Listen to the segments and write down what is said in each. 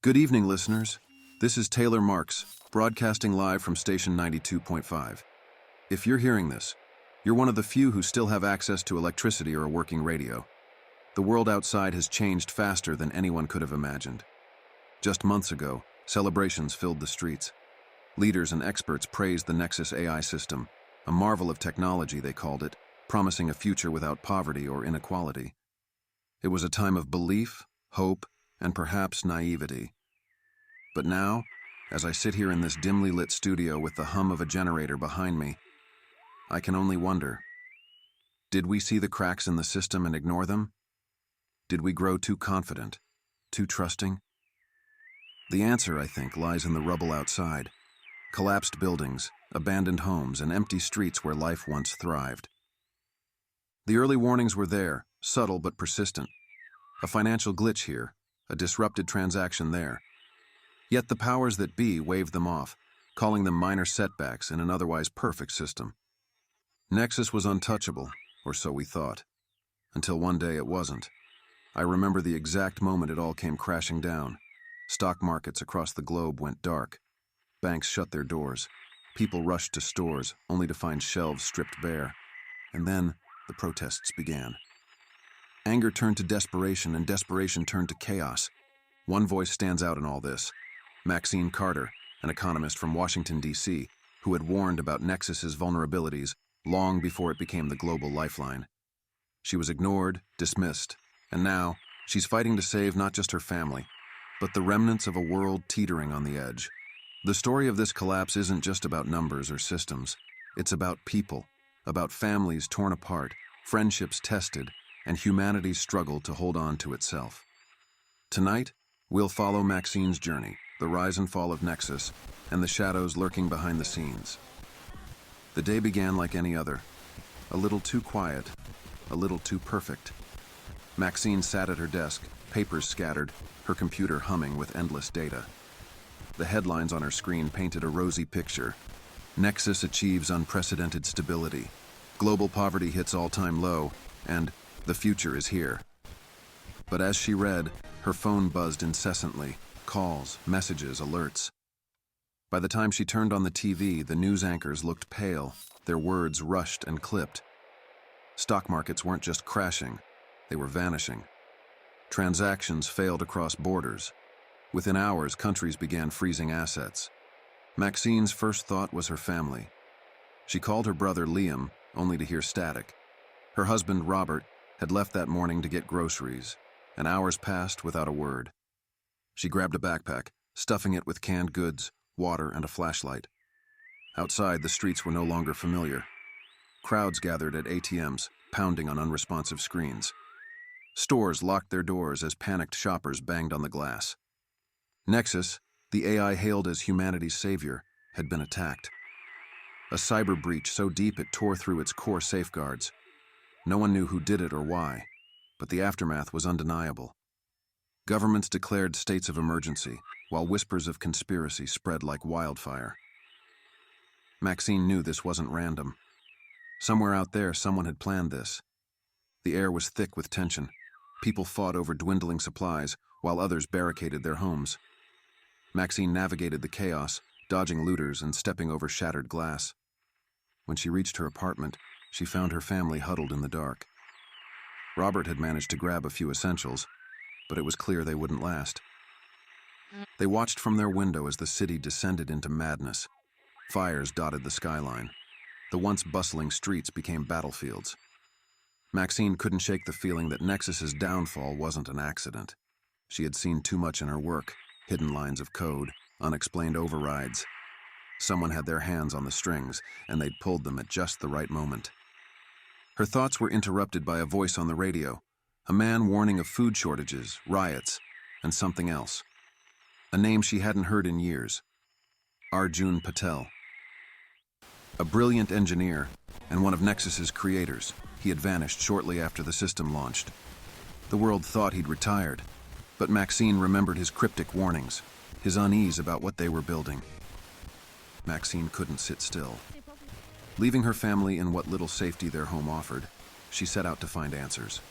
Good evening, listeners. This is Taylor Marks, broadcasting live from Station 92.5. If you're hearing this, you're one of the few who still have access to electricity or a working radio. The world outside has changed faster than anyone could have imagined. Just months ago, celebrations filled the streets. Leaders and experts praised the Nexus AI system, a marvel of technology, they called it, promising a future without poverty or inequality. It was a time of belief, hope, and perhaps naivety. But now, as I sit here in this dimly lit studio with the hum of a generator behind me, I can only wonder, did we see the cracks in the system and ignore them? Did we grow too confident, too trusting? The answer, I think, lies in the rubble outside. Collapsed buildings, abandoned homes, and empty streets where life once thrived. The early warnings were there, subtle but persistent. A financial glitch here, a disrupted transaction there. Yet the powers that be waved them off, calling them minor setbacks in an otherwise perfect system. Nexus was untouchable, or so we thought. Until one day it wasn't. I remember the exact moment it all came crashing down. Stock markets across the globe went dark. Banks shut their doors. People rushed to stores, only to find shelves stripped bare. And then the protests began. Anger turned to desperation, and desperation turned to chaos. One voice stands out in all this. Maxine Carter, an economist from Washington, D.C., who had warned about Nexus's vulnerabilities long before it became the global lifeline. She was ignored, dismissed, and now she's fighting to save not just her family, but the remnants of a world teetering on the edge. The story of this collapse isn't just about numbers or systems. It's about people, about families torn apart, friendships tested, and humanity's struggle to hold on to itself. Tonight, we'll follow Maxine's journey, the rise and fall of Nexus, and the shadows lurking behind the scenes. The day began like any other, a little too quiet, a little too perfect. Maxine sat at her desk, papers scattered, her computer humming with endless data. The headlines on her screen painted a rosy picture. Nexus achieves unprecedented stability. Global poverty hits all-time low, and the future is here. But as she read, her phone buzzed incessantly. Calls, messages, alerts. By the time she turned on the TV, the news anchors looked pale, their words rushed and clipped. Stock markets weren't just crashing, they were vanishing. Transactions failed across borders. Within hours, countries began freezing assets. Maxine's first thought was her family. She called her brother Liam, only to hear static. Her husband, Robert, had left that morning to get groceries, and hours passed without a word. She grabbed a backpack, stuffing it with canned goods, water, and a flashlight. Outside, the streets were no longer familiar. Crowds gathered at ATMs, pounding on unresponsive screens. Stores locked their doors as panicked shoppers banged on the glass. Nexus, the AI hailed as humanity's savior, had been attacked. A cyber breach so deep it tore through its core safeguards. No one knew who did it or why, but the aftermath was undeniable. Governments declared states of emergency, while whispers of conspiracy spread like wildfire. Maxine knew this wasn't random. Somewhere out there, someone had planned this. The air was thick with tension. People fought over dwindling supplies, while others barricaded their homes. Maxine navigated the chaos, dodging looters and stepping over shattered glass. When she reached her apartment, she found her family huddled in the dark. Robert had managed to grab a few essentials, but it was clear they wouldn't last. They watched from their window as the city descended into madness. Fires dotted the skyline. The once bustling streets became battlefields. Maxine couldn't shake the feeling that Nexus's downfall wasn't an accident. She had seen too much in her work, hidden lines of code, unexplained overrides. Someone had their hands on the strings, and they'd pulled them at just the right moment. Her thoughts were interrupted by a voice on the radio, a man warning of food shortages, riots, and something else. A name she hadn't heard in years. Arjun Patel. A brilliant engineer, and one of Nexus's creators, he had vanished shortly after the system launched. The world thought he'd retired, but Maxine remembered his cryptic warnings, his unease about what they were building. Maxine couldn't sit still. Leaving her family in what little safety their home offered, she set out to find answers.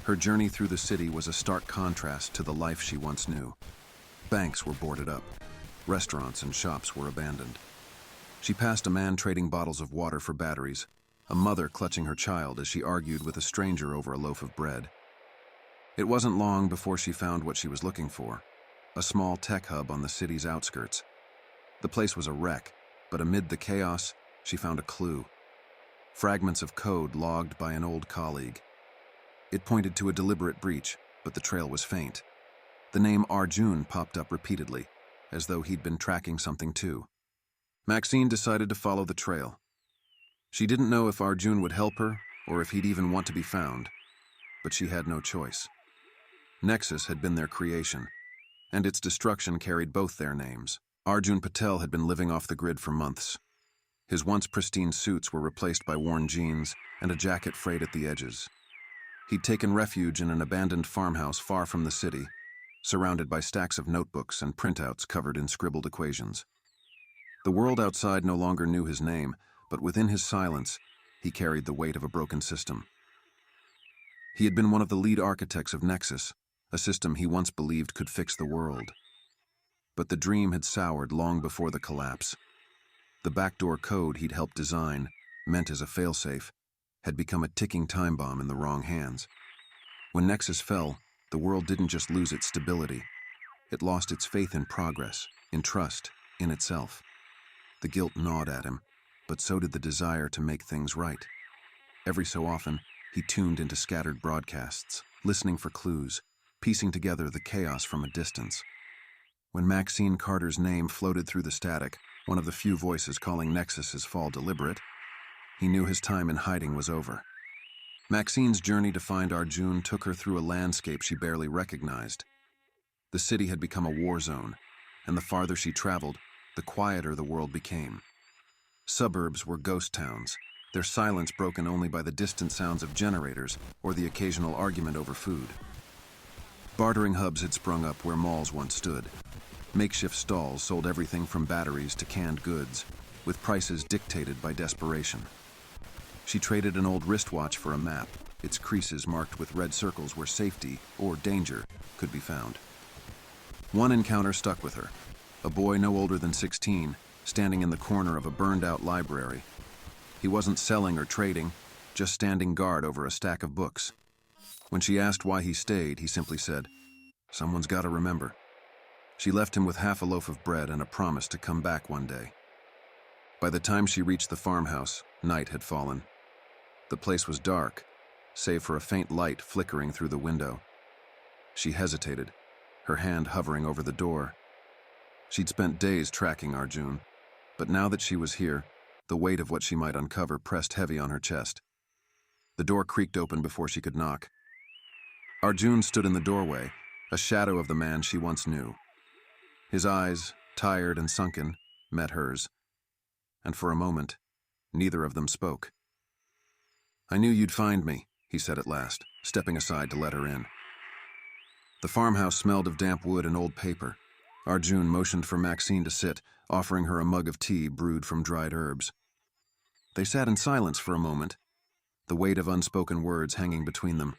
Her journey through the city was a stark contrast to the life she once knew. Banks were boarded up. Restaurants and shops were abandoned. She passed a man trading bottles of water for batteries, a mother clutching her child as she argued with a stranger over a loaf of bread. It wasn't long before she found what she was looking for, a small tech hub on the city's outskirts. The place was a wreck, but amid the chaos, she found a clue. Fragments of code logged by an old colleague. It pointed to a deliberate breach, but the trail was faint. The name Arjun popped up repeatedly, as though he'd been tracking something too. Maxine decided to follow the trail. She didn't know if Arjun would help her, or if he'd even want to be found, but she had no choice. Nexus had been their creation, and its destruction carried both their names. Arjun Patel had been living off the grid for months. His once pristine suits were replaced by worn jeans and a jacket frayed at the edges. He'd taken refuge in an abandoned farmhouse far from the city, surrounded by stacks of notebooks and printouts covered in scribbled equations. The world outside no longer knew his name, but within his silence, he carried the weight of a broken system. He had been one of the lead architects of Nexus, a system he once believed could fix the world. But the dream had soured long before the collapse. The backdoor code he'd helped design, meant as a failsafe, had become a ticking time bomb in the wrong hands. When Nexus fell, the world didn't just lose its stability. It lost its faith in progress, in trust, in itself. The guilt gnawed at him, but so did the desire to make things right. Every so often, he tuned into scattered broadcasts, listening for clues, piecing together the chaos from a distance. When Maxine Carter's name floated through the static, one of the few voices calling Nexus's fall deliberate, he knew his time in hiding was over. Maxine's journey to find Arjun took her through a landscape she barely recognized. The city had become a war zone, and the farther she traveled, the quieter the world became. Suburbs were ghost towns, their silence broken only by the distant sounds of generators or the occasional argument over food. Bartering hubs had sprung up where malls once stood. Makeshift stalls sold everything from batteries to canned goods, with prices dictated by desperation. She traded an old wristwatch for a map, its creases marked with red circles where safety, or danger, could be found. One encounter stuck with her. A boy no older than 16, standing in the corner of a burned-out library. He wasn't selling or trading, just standing guard over a stack of books. When she asked why he stayed, he simply said, "Someone's got to remember." She left him with half a loaf of bread and a promise to come back one day. By the time she reached the farmhouse, night had fallen. The place was dark, save for a faint light flickering through the window. She hesitated, her hand hovering over the door. She'd spent days tracking Arjun, but now that she was here, the weight of what she might uncover pressed heavy on her chest. The door creaked open before she could knock. Arjun stood in the doorway, a shadow of the man she once knew. His eyes, tired and sunken, met hers, and for a moment, neither of them spoke. "I knew you'd find me," he said at last, stepping aside to let her in. The farmhouse smelled of damp wood and old paper. Arjun motioned for Maxine to sit, offering her a mug of tea brewed from dried herbs. They sat in silence for a moment, the weight of unspoken words hanging between them.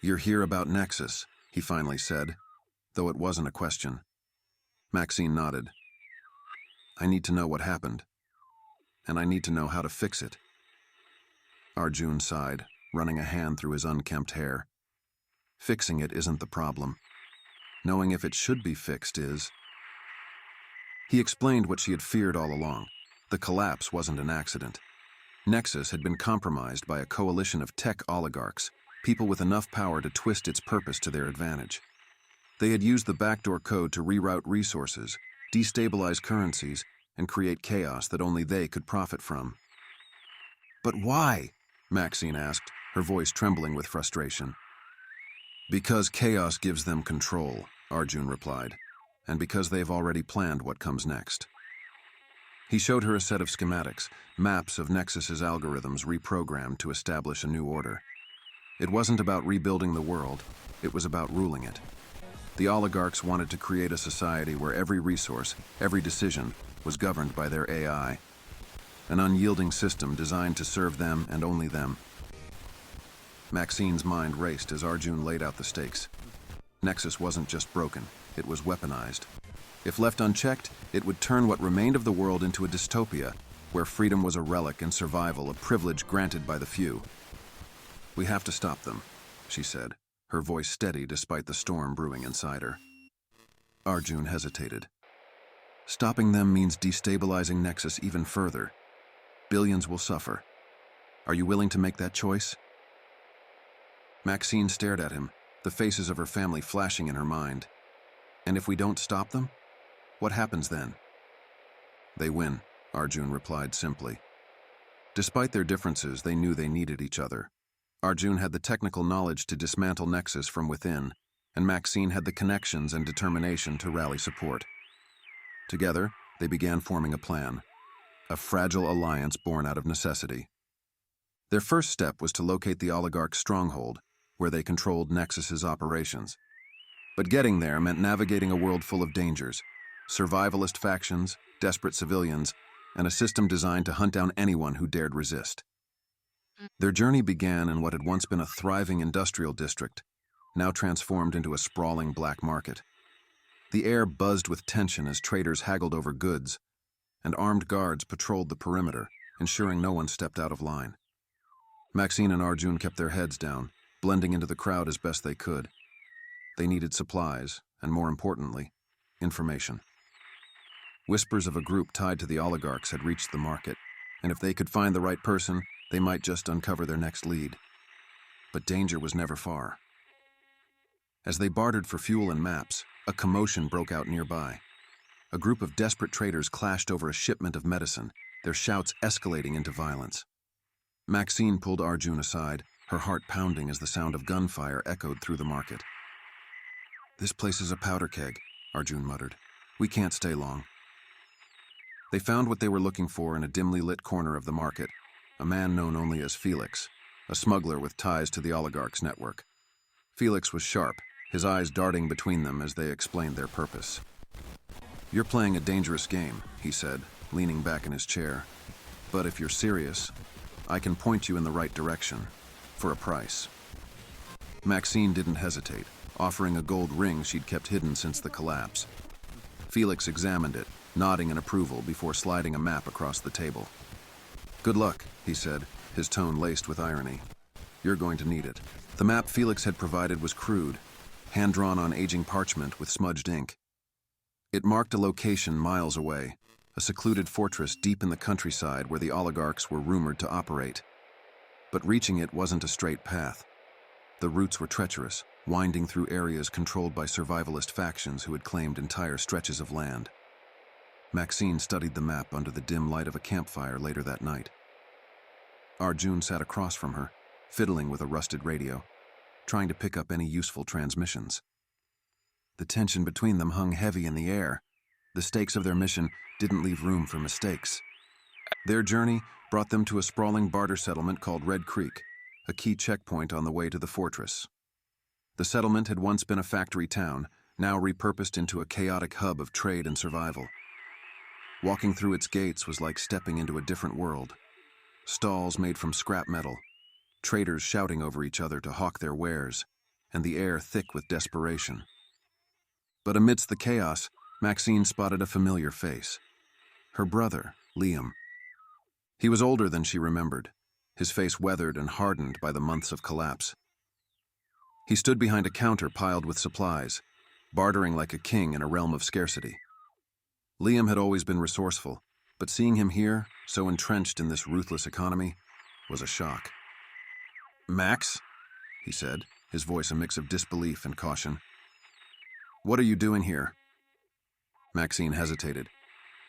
"You're here about Nexus," he finally said, though it wasn't a question. Maxine nodded. "I need to know what happened, and I need to know how to fix it." Arjun sighed, running a hand through his unkempt hair. "Fixing it isn't the problem. Knowing if it should be fixed is." He explained what she had feared all along. The collapse wasn't an accident. Nexus had been compromised by a coalition of tech oligarchs, people with enough power to twist its purpose to their advantage. They had used the backdoor code to reroute resources, destabilize currencies, and create chaos that only they could profit from. "But why?" Maxine asked, her voice trembling with frustration. "Because chaos gives them control," Arjun replied, "and because they've already planned what comes next." He showed her a set of schematics, maps of Nexus's algorithms reprogrammed to establish a new order. It wasn't about rebuilding the world, it was about ruling it. The oligarchs wanted to create a society where every resource, every decision, was governed by their AI. An unyielding system designed to serve them and only them. Maxine's mind raced as Arjun laid out the stakes. Nexus wasn't just broken, it was weaponized. If left unchecked, it would turn what remained of the world into a dystopia, where freedom was a relic and survival a privilege granted by the few. "We have to stop them," she said, her voice steady despite the storm brewing inside her. Arjun hesitated. "Stopping them means destabilizing Nexus even further. Billions will suffer. Are you willing to make that choice?" Maxine stared at him, the faces of her family flashing in her mind. "And if we don't stop them? What happens then?" "They win," Arjun replied simply. Despite their differences, they knew they needed each other. Arjun had the technical knowledge to dismantle Nexus from within, and Maxine had the connections and determination to rally support. Together, they began forming a plan, a fragile alliance born out of necessity. Their first step was to locate the oligarch's stronghold, where they controlled Nexus's operations. But getting there meant navigating a world full of dangers, survivalist factions, desperate civilians, and a system designed to hunt down anyone who dared resist. Their journey began in what had once been a thriving industrial district, now transformed into a sprawling black market. The air buzzed with tension as traders haggled over goods, and armed guards patrolled the perimeter, ensuring no one stepped out of line. Maxine and Arjun kept their heads down, blending into the crowd as best they could. They needed supplies, and more importantly, information. Whispers of a group tied to the oligarchs had reached the market, and if they could find the right person, they might just uncover their next lead. But danger was never far. As they bartered for fuel and maps, a commotion broke out nearby. A group of desperate traders clashed over a shipment of medicine, their shouts escalating into violence. Maxine pulled Arjun aside, her heart pounding as the sound of gunfire echoed through the market. "This place is a powder keg," Arjun muttered. "We can't stay long." They found what they were looking for in a dimly lit corner of the market, a man known only as Felix, a smuggler with ties to the oligarch's network. Felix was sharp, his eyes darting between them as they explained their purpose. "You're playing a dangerous game," he said, leaning back in his chair. "But if you're serious, I can point you in the right direction, for a price." Maxine didn't hesitate, offering a gold ring she'd kept hidden since the collapse. Felix examined it, nodding in approval before sliding a map across the table. "Good luck," he said, his tone laced with irony. "You're going to need it." The map Felix had provided was crude, hand-drawn on aging parchment with smudged ink. It marked a location miles away, a secluded fortress deep in the countryside where the oligarchs were rumored to operate. But reaching it wasn't a straight path. The routes were treacherous, winding through areas controlled by survivalist factions who had claimed entire stretches of land. Maxine studied the map under the dim light of a campfire later that night. Arjun sat across from her, fiddling with a rusted radio, trying to pick up any useful transmissions. The tension between them hung heavy in the air. The stakes of their mission didn't leave room for mistakes. Their journey brought them to a sprawling barter settlement called Red Creek, a key checkpoint on the way to the fortress. The settlement had once been a factory town, now repurposed into a chaotic hub of trade and survival. Walking through its gates was like stepping into a different world. Stalls made from scrap metal, traders shouting over each other to hawk their wares, and the air thick with desperation. But amidst the chaos, Maxine spotted a familiar face. Her brother, Liam. He was older than she remembered, his face weathered and hardened by the months of collapse. He stood behind a counter piled with supplies, bartering like a king in a realm of scarcity. Liam had always been resourceful, but seeing him here, so entrenched in this ruthless economy, was a shock. "Max," he said, his voice a mix of disbelief and caution. "What are you doing here?" Maxine hesitated.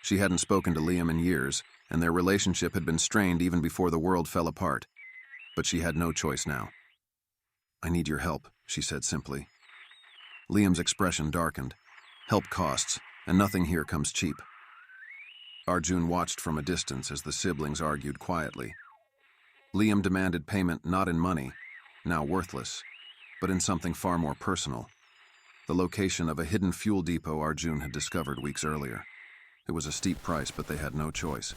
She hadn't spoken to Liam in years, and their relationship had been strained even before the world fell apart. But she had no choice now. "I need your help," she said simply. Liam's expression darkened. "Help costs, and nothing here comes cheap." Arjun watched from a distance as the siblings argued quietly. Liam demanded payment not in money, now worthless, but in something far more personal. The location of a hidden fuel depot Arjun had discovered weeks earlier. It was a steep price, but they had no choice.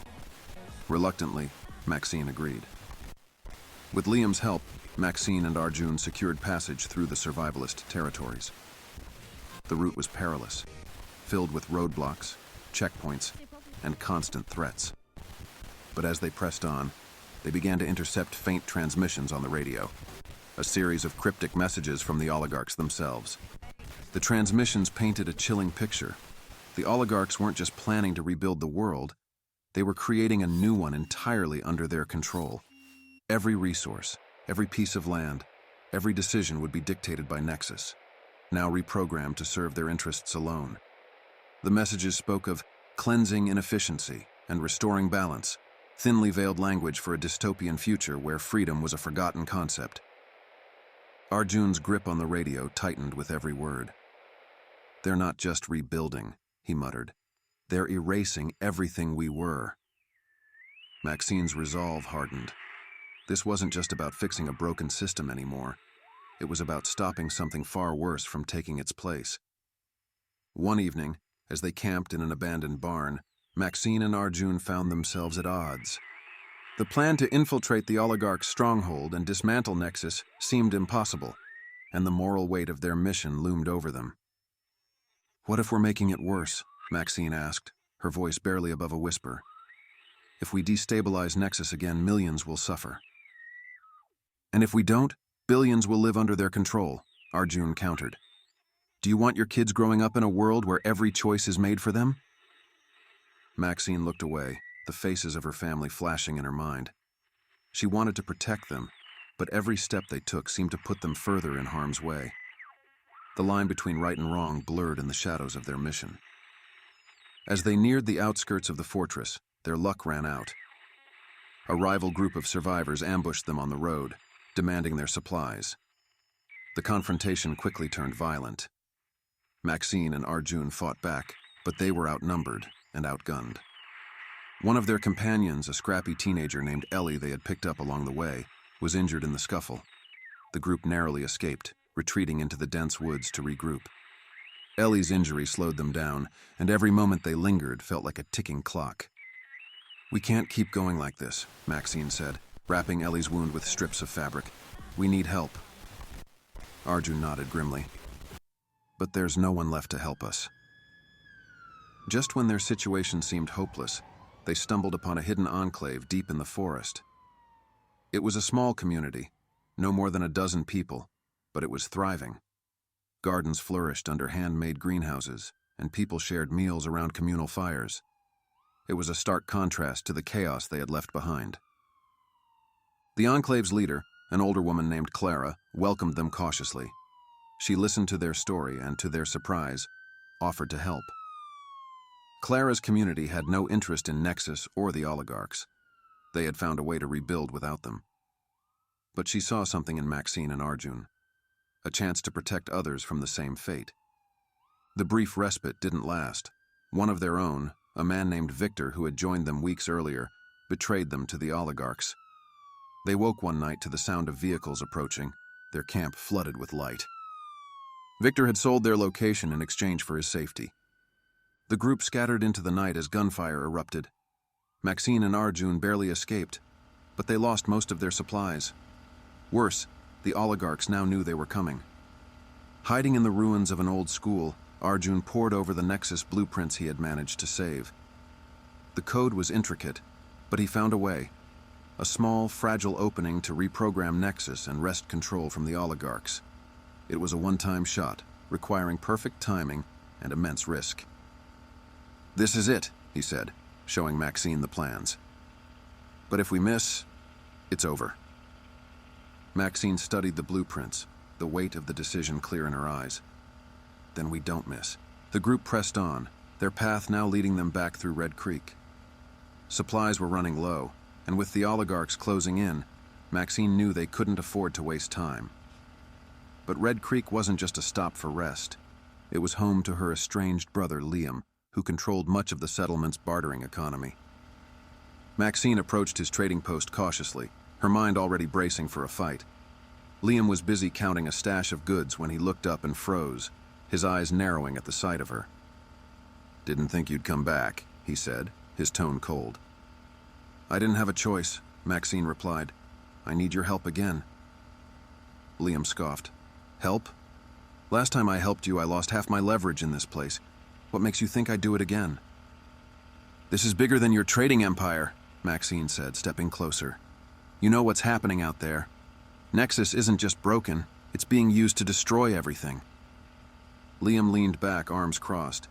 Reluctantly, Maxine agreed. With Liam's help, Maxine and Arjun secured passage through the survivalist territories. The route was perilous, filled with roadblocks, checkpoints, and constant threats. But as they pressed on, they began to intercept faint transmissions on the radio, a series of cryptic messages from the oligarchs themselves. The transmissions painted a chilling picture. The oligarchs weren't just planning to rebuild the world, they were creating a new one entirely under their control. Every resource, every piece of land, every decision would be dictated by Nexus, now reprogrammed to serve their interests alone. The messages spoke of cleansing inefficiency and restoring balance, thinly veiled language for a dystopian future where freedom was a forgotten concept. Arjun's grip on the radio tightened with every word. "They're not just rebuilding," he muttered. "They're erasing everything we were." Maxine's resolve hardened. This wasn't just about fixing a broken system anymore. It was about stopping something far worse from taking its place. One evening, as they camped in an abandoned barn, Maxine and Arjun found themselves at odds. The plan to infiltrate the oligarch's stronghold and dismantle Nexus seemed impossible, and the moral weight of their mission loomed over them. "What if we're making it worse?" Maxine asked, her voice barely above a whisper. "If we destabilize Nexus again, millions will suffer." "And if we don't, billions will live under their control," Arjun countered. "Do you want your kids growing up in a world where every choice is made for them?" Maxine looked away, the faces of her family flashing in her mind. She wanted to protect them, but every step they took seemed to put them further in harm's way. The line between right and wrong blurred in the shadows of their mission. As they neared the outskirts of the fortress, their luck ran out. A rival group of survivors ambushed them on the road, demanding their supplies. The confrontation quickly turned violent. Maxine and Arjun fought back, but they were outnumbered and outgunned. One of their companions, a scrappy teenager named Ellie they had picked up along the way, was injured in the scuffle. The group narrowly escaped, retreating into the dense woods to regroup. Ellie's injury slowed them down, and every moment they lingered felt like a ticking clock. "We can't keep going like this," Maxine said, wrapping Ellie's wound with strips of fabric. "We need help." Arjun nodded grimly. "But there's no one left to help us." Just when their situation seemed hopeless, they stumbled upon a hidden enclave deep in the forest. It was a small community, no more than a dozen people, but it was thriving. Gardens flourished under handmade greenhouses, and people shared meals around communal fires. It was a stark contrast to the chaos they had left behind. The enclave's leader, an older woman named Clara, welcomed them cautiously. She listened to their story and, to their surprise, offered to help. Clara's community had no interest in Nexus or the oligarchs. They had found a way to rebuild without them. But she saw something in Maxine and Arjun, a chance to protect others from the same fate. The brief respite didn't last. One of their own, a man named Victor who had joined them weeks earlier, betrayed them to the oligarchs. They woke one night to the sound of vehicles approaching, their camp flooded with light. Victor had sold their location in exchange for his safety. The group scattered into the night as gunfire erupted. Maxine and Arjun barely escaped, but they lost most of their supplies. Worse, the oligarchs now knew they were coming. Hiding in the ruins of an old school, Arjun pored over the Nexus blueprints he had managed to save. The code was intricate, but he found a way. A small, fragile opening to reprogram Nexus and wrest control from the oligarchs. It was a one-time shot, requiring perfect timing and immense risk. "This is it," he said, showing Maxine the plans. "But if we miss, it's over." Maxine studied the blueprints, the weight of the decision clear in her eyes. "Then we don't miss." The group pressed on, their path now leading them back through Red Creek. Supplies were running low, and with the oligarchs closing in, Maxine knew they couldn't afford to waste time. But Red Creek wasn't just a stop for rest. It was home to her estranged brother, Liam, who controlled much of the settlement's bartering economy. Maxine approached his trading post cautiously, her mind already bracing for a fight. Liam was busy counting a stash of goods when he looked up and froze, his eyes narrowing at the sight of her. "Didn't think you'd come back," he said, his tone cold. "I didn't have a choice," Maxine replied. "I need your help again." Liam scoffed. "Help? Last time I helped you, I lost half my leverage in this place. What makes you think I'd do it again? This is bigger than your trading empire, Maxine said, stepping closer. You know what's happening out there. Nexus isn't just broken, it's being used to destroy everything. Liam leaned back, arms crossed.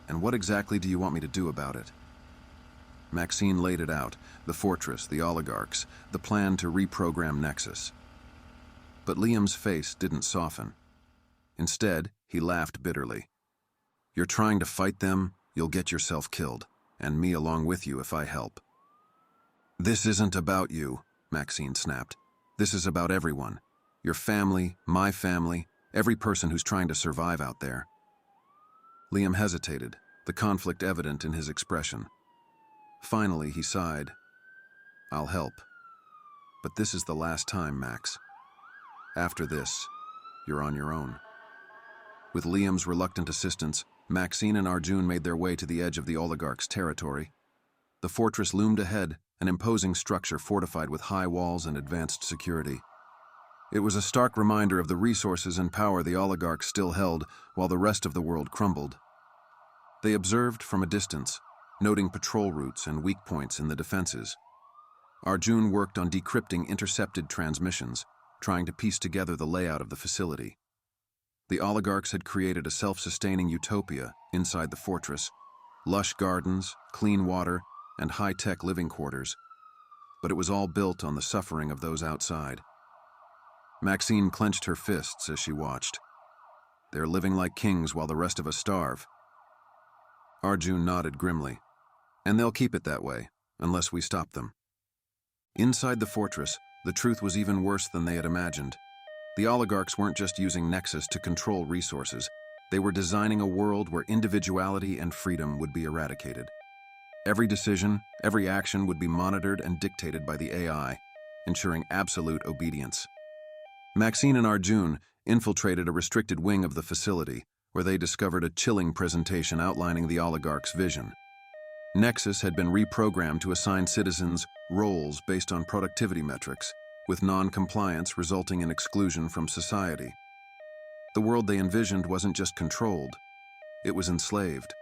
And what exactly do you want me to do about it? Maxine laid it out, the fortress, the oligarchs, the plan to reprogram Nexus. But Liam's face didn't soften. Instead, he laughed bitterly. You're trying to fight them, you'll get yourself killed, and me along with you if I help. This isn't about you, Maxine snapped. This is about everyone. Your family, my family, every person who's trying to survive out there. Liam hesitated, the conflict evident in his expression. Finally, he sighed. I'll help. But this is the last time, Max. After this, you're on your own. With Liam's reluctant assistance, Maxine and Arjun made their way to the edge of the oligarch's territory. The fortress loomed ahead, an imposing structure fortified with high walls and advanced security. It was a stark reminder of the resources and power the oligarchs still held while the rest of the world crumbled. They observed from a distance, noting patrol routes and weak points in the defenses. Arjun worked on decrypting intercepted transmissions, trying to piece together the layout of the facility. The oligarchs had created a self-sustaining utopia inside the fortress, lush gardens, clean water, and high-tech living quarters. But it was all built on the suffering of those outside. Maxine clenched her fists as she watched. They're living like kings while the rest of us starve. Arjun nodded grimly. And they'll keep it that way, unless we stop them. Inside the fortress, the truth was even worse than they had imagined. The oligarchs weren't just using Nexus to control resources. They were designing a world where individuality and freedom would be eradicated. Every decision, every action would be monitored and dictated by the AI, ensuring absolute obedience. Maxine and Arjun infiltrated a restricted wing of the facility, where they discovered a chilling presentation outlining the oligarch's vision. Nexus had been reprogrammed to assign citizens roles based on productivity metrics, with non-compliance resulting in exclusion from society. The world they envisioned wasn't just controlled, it was enslaved.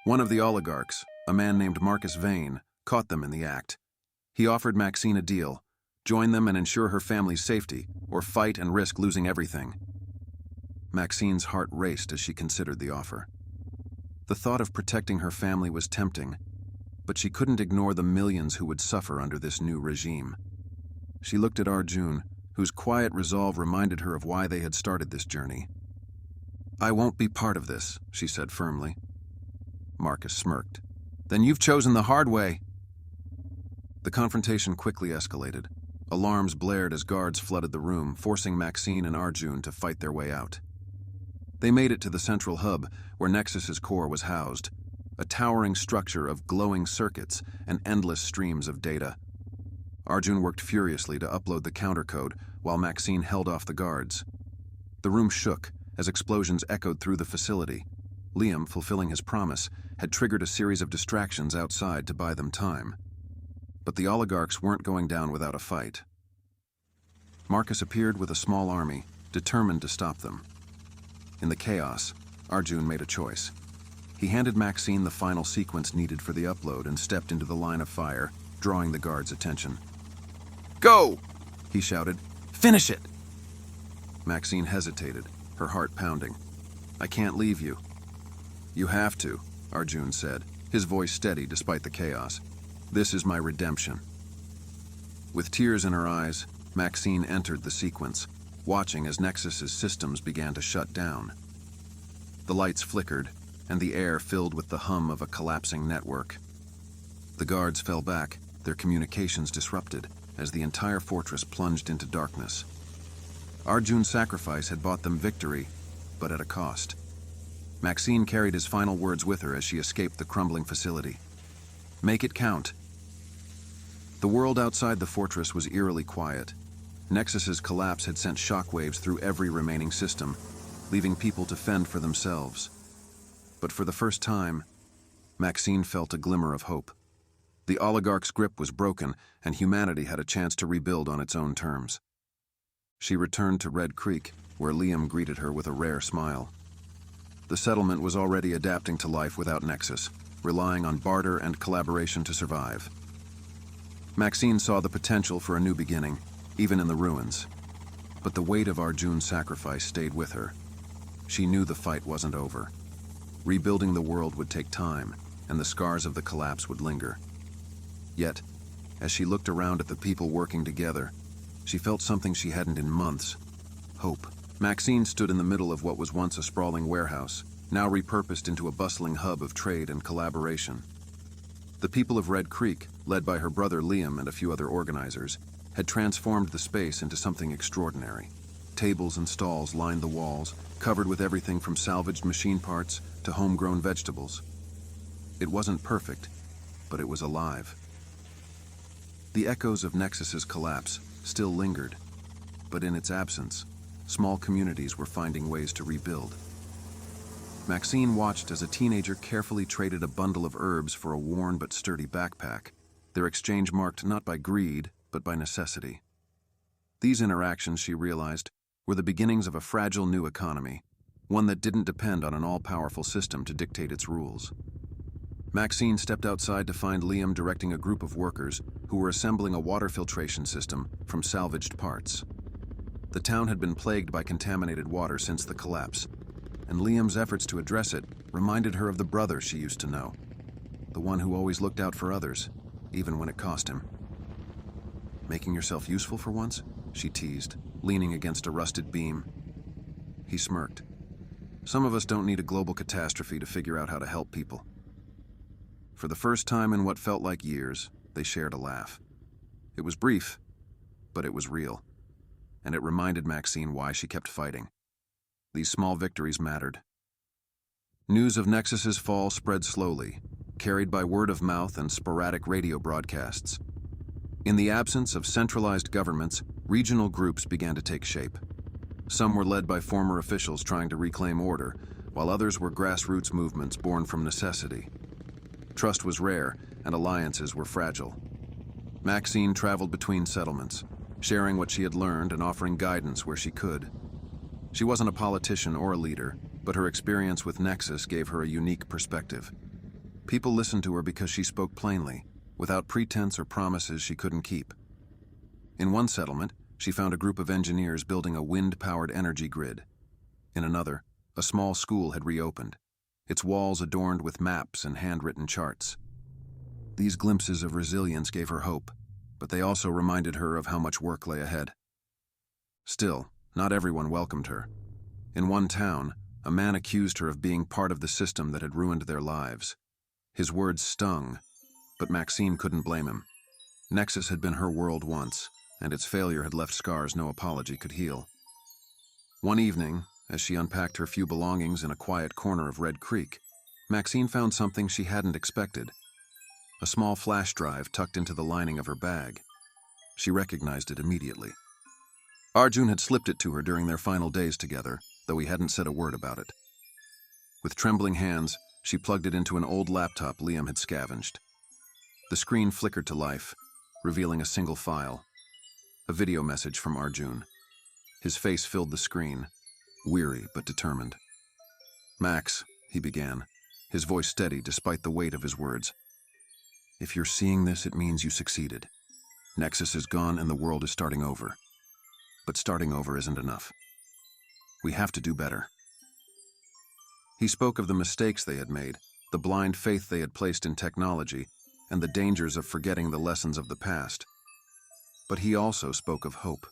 One of the oligarchs, a man named Marcus Vane, caught them in the act. He offered Maxine a deal: join them and ensure her family's safety, or fight and risk losing everything. Maxine's heart raced as she considered the offer. The thought of protecting her family was tempting, but she couldn't ignore the millions who would suffer under this new regime. She looked at Arjun, whose quiet resolve reminded her of why they had started this journey. I won't be part of this, she said firmly. Marcus smirked. Then you've chosen the hard way. The confrontation quickly escalated. Alarms blared as guards flooded the room, forcing Maxine and Arjun to fight their way out. They made it to the central hub, where Nexus's core was housed, a towering structure of glowing circuits and endless streams of data. Arjun worked furiously to upload the countercode, while Maxine held off the guards. The room shook as explosions echoed through the facility. Liam, fulfilling his promise, had triggered a series of distractions outside to buy them time. But the oligarchs weren't going down without a fight. Marcus appeared with a small army, determined to stop them. In the chaos, Arjun made a choice. He handed Maxine the final sequence needed for the upload and stepped into the line of fire, drawing the guards' attention. Go! He shouted. Finish it! Maxine hesitated, her heart pounding. I can't leave you. You have to, Arjun said, his voice steady despite the chaos. This is my redemption. With tears in her eyes, Maxine entered the sequence, watching as Nexus's systems began to shut down. The lights flickered, and the air filled with the hum of a collapsing network. The guards fell back, their communications disrupted, as the entire fortress plunged into darkness. Arjun's sacrifice had bought them victory, but at a cost. Maxine carried his final words with her as she escaped the crumbling facility. Make it count. The world outside the fortress was eerily quiet. Nexus's collapse had sent shockwaves through every remaining system, leaving people to fend for themselves. But for the first time, Maxine felt a glimmer of hope. The oligarch's grip was broken, and humanity had a chance to rebuild on its own terms. She returned to Red Creek, where Liam greeted her with a rare smile. The settlement was already adapting to life without Nexus, relying on barter and collaboration to survive. Maxine saw the potential for a new beginning, even in the ruins. But the weight of Arjun's sacrifice stayed with her. She knew the fight wasn't over. Rebuilding the world would take time, and the scars of the collapse would linger. Yet, as she looked around at the people working together, she felt something she hadn't in months: hope. Maxine stood in the middle of what was once a sprawling warehouse, now repurposed into a bustling hub of trade and collaboration. The people of Red Creek, led by her brother Liam and a few other organizers, had transformed the space into something extraordinary. Tables and stalls lined the walls, covered with everything from salvaged machine parts to homegrown vegetables. It wasn't perfect, but it was alive. The echoes of Nexus's collapse still lingered, but in its absence, small communities were finding ways to rebuild. Maxine watched as a teenager carefully traded a bundle of herbs for a worn but sturdy backpack, their exchange marked not by greed, but by necessity. These interactions, she realized, were the beginnings of a fragile new economy, one that didn't depend on an all-powerful system to dictate its rules. Maxine stepped outside to find Liam directing a group of workers who were assembling a water filtration system from salvaged parts. The town had been plagued by contaminated water since the collapse, and Liam's efforts to address it reminded her of the brother she used to know, the one who always looked out for others, even when it cost him. "Making yourself useful for once?" she teased, leaning against a rusted beam. He smirked. "Some of us don't need a global catastrophe to figure out how to help people." For the first time in what felt like years, they shared a laugh. It was brief, but it was real, and it reminded Maxine why she kept fighting. These small victories mattered. News of Nexus's fall spread slowly, carried by word of mouth and sporadic radio broadcasts. In the absence of centralized governments, regional groups began to take shape. Some were led by former officials trying to reclaim order, while others were grassroots movements born from necessity. Trust was rare, and alliances were fragile. Maxine traveled between settlements, sharing what she had learned and offering guidance where she could. She wasn't a politician or a leader, but her experience with Nexus gave her a unique perspective. People listened to her because she spoke plainly, without pretense or promises she couldn't keep. In one settlement, she found a group of engineers building a wind-powered energy grid. In another, a small school had reopened, its walls adorned with maps and handwritten charts. These glimpses of resilience gave her hope, but they also reminded her of how much work lay ahead. Still, not everyone welcomed her. In one town, a man accused her of being part of the system that had ruined their lives. His words stung, but Maxine couldn't blame him. Nexus had been her world once, and its failure had left scars no apology could heal. One evening, as she unpacked her few belongings in a quiet corner of Red Creek, Maxine found something she hadn't expected: a small flash drive tucked into the lining of her bag. She recognized it immediately. Arjun had slipped it to her during their final days together, though he hadn't said a word about it. With trembling hands, she plugged it into an old laptop Liam had scavenged. The screen flickered to life, revealing a single file: a video message from Arjun. His face filled the screen, weary but determined. "Max," he began, his voice steady despite the weight of his words. "If you're seeing this, it means you succeeded. Nexus is gone and the world is starting over. But starting over isn't enough. We have to do better." He spoke of the mistakes they had made, the blind faith they had placed in technology, and the dangers of forgetting the lessons of the past. But he also spoke of hope,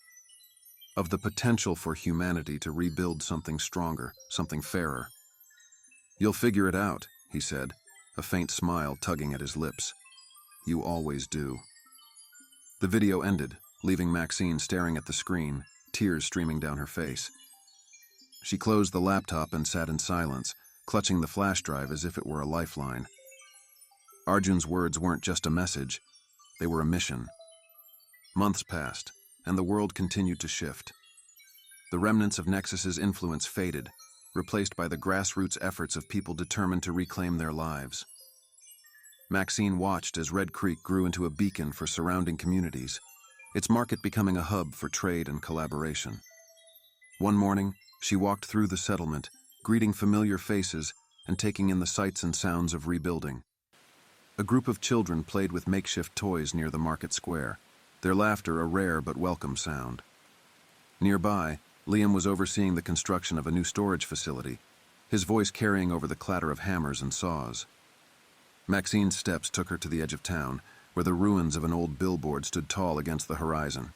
of the potential for humanity to rebuild something stronger, something fairer. "You'll figure it out," he said, a faint smile tugging at his lips. "You always do." The video ended, leaving Maxine staring at the screen, tears streaming down her face. She closed the laptop and sat in silence, clutching the flash drive as if it were a lifeline. Arjun's words weren't just a message, they were a mission. Months passed, and the world continued to shift. The remnants of Nexus's influence faded, replaced by the grassroots efforts of people determined to reclaim their lives. Maxine watched as Red Creek grew into a beacon for surrounding communities, its market becoming a hub for trade and collaboration. One morning, she walked through the settlement, greeting familiar faces and taking in the sights and sounds of rebuilding. A group of children played with makeshift toys near the market square, their laughter a rare but welcome sound. Nearby, Liam was overseeing the construction of a new storage facility, his voice carrying over the clatter of hammers and saws. Maxine's steps took her to the edge of town, where the ruins of an old billboard stood tall against the horizon.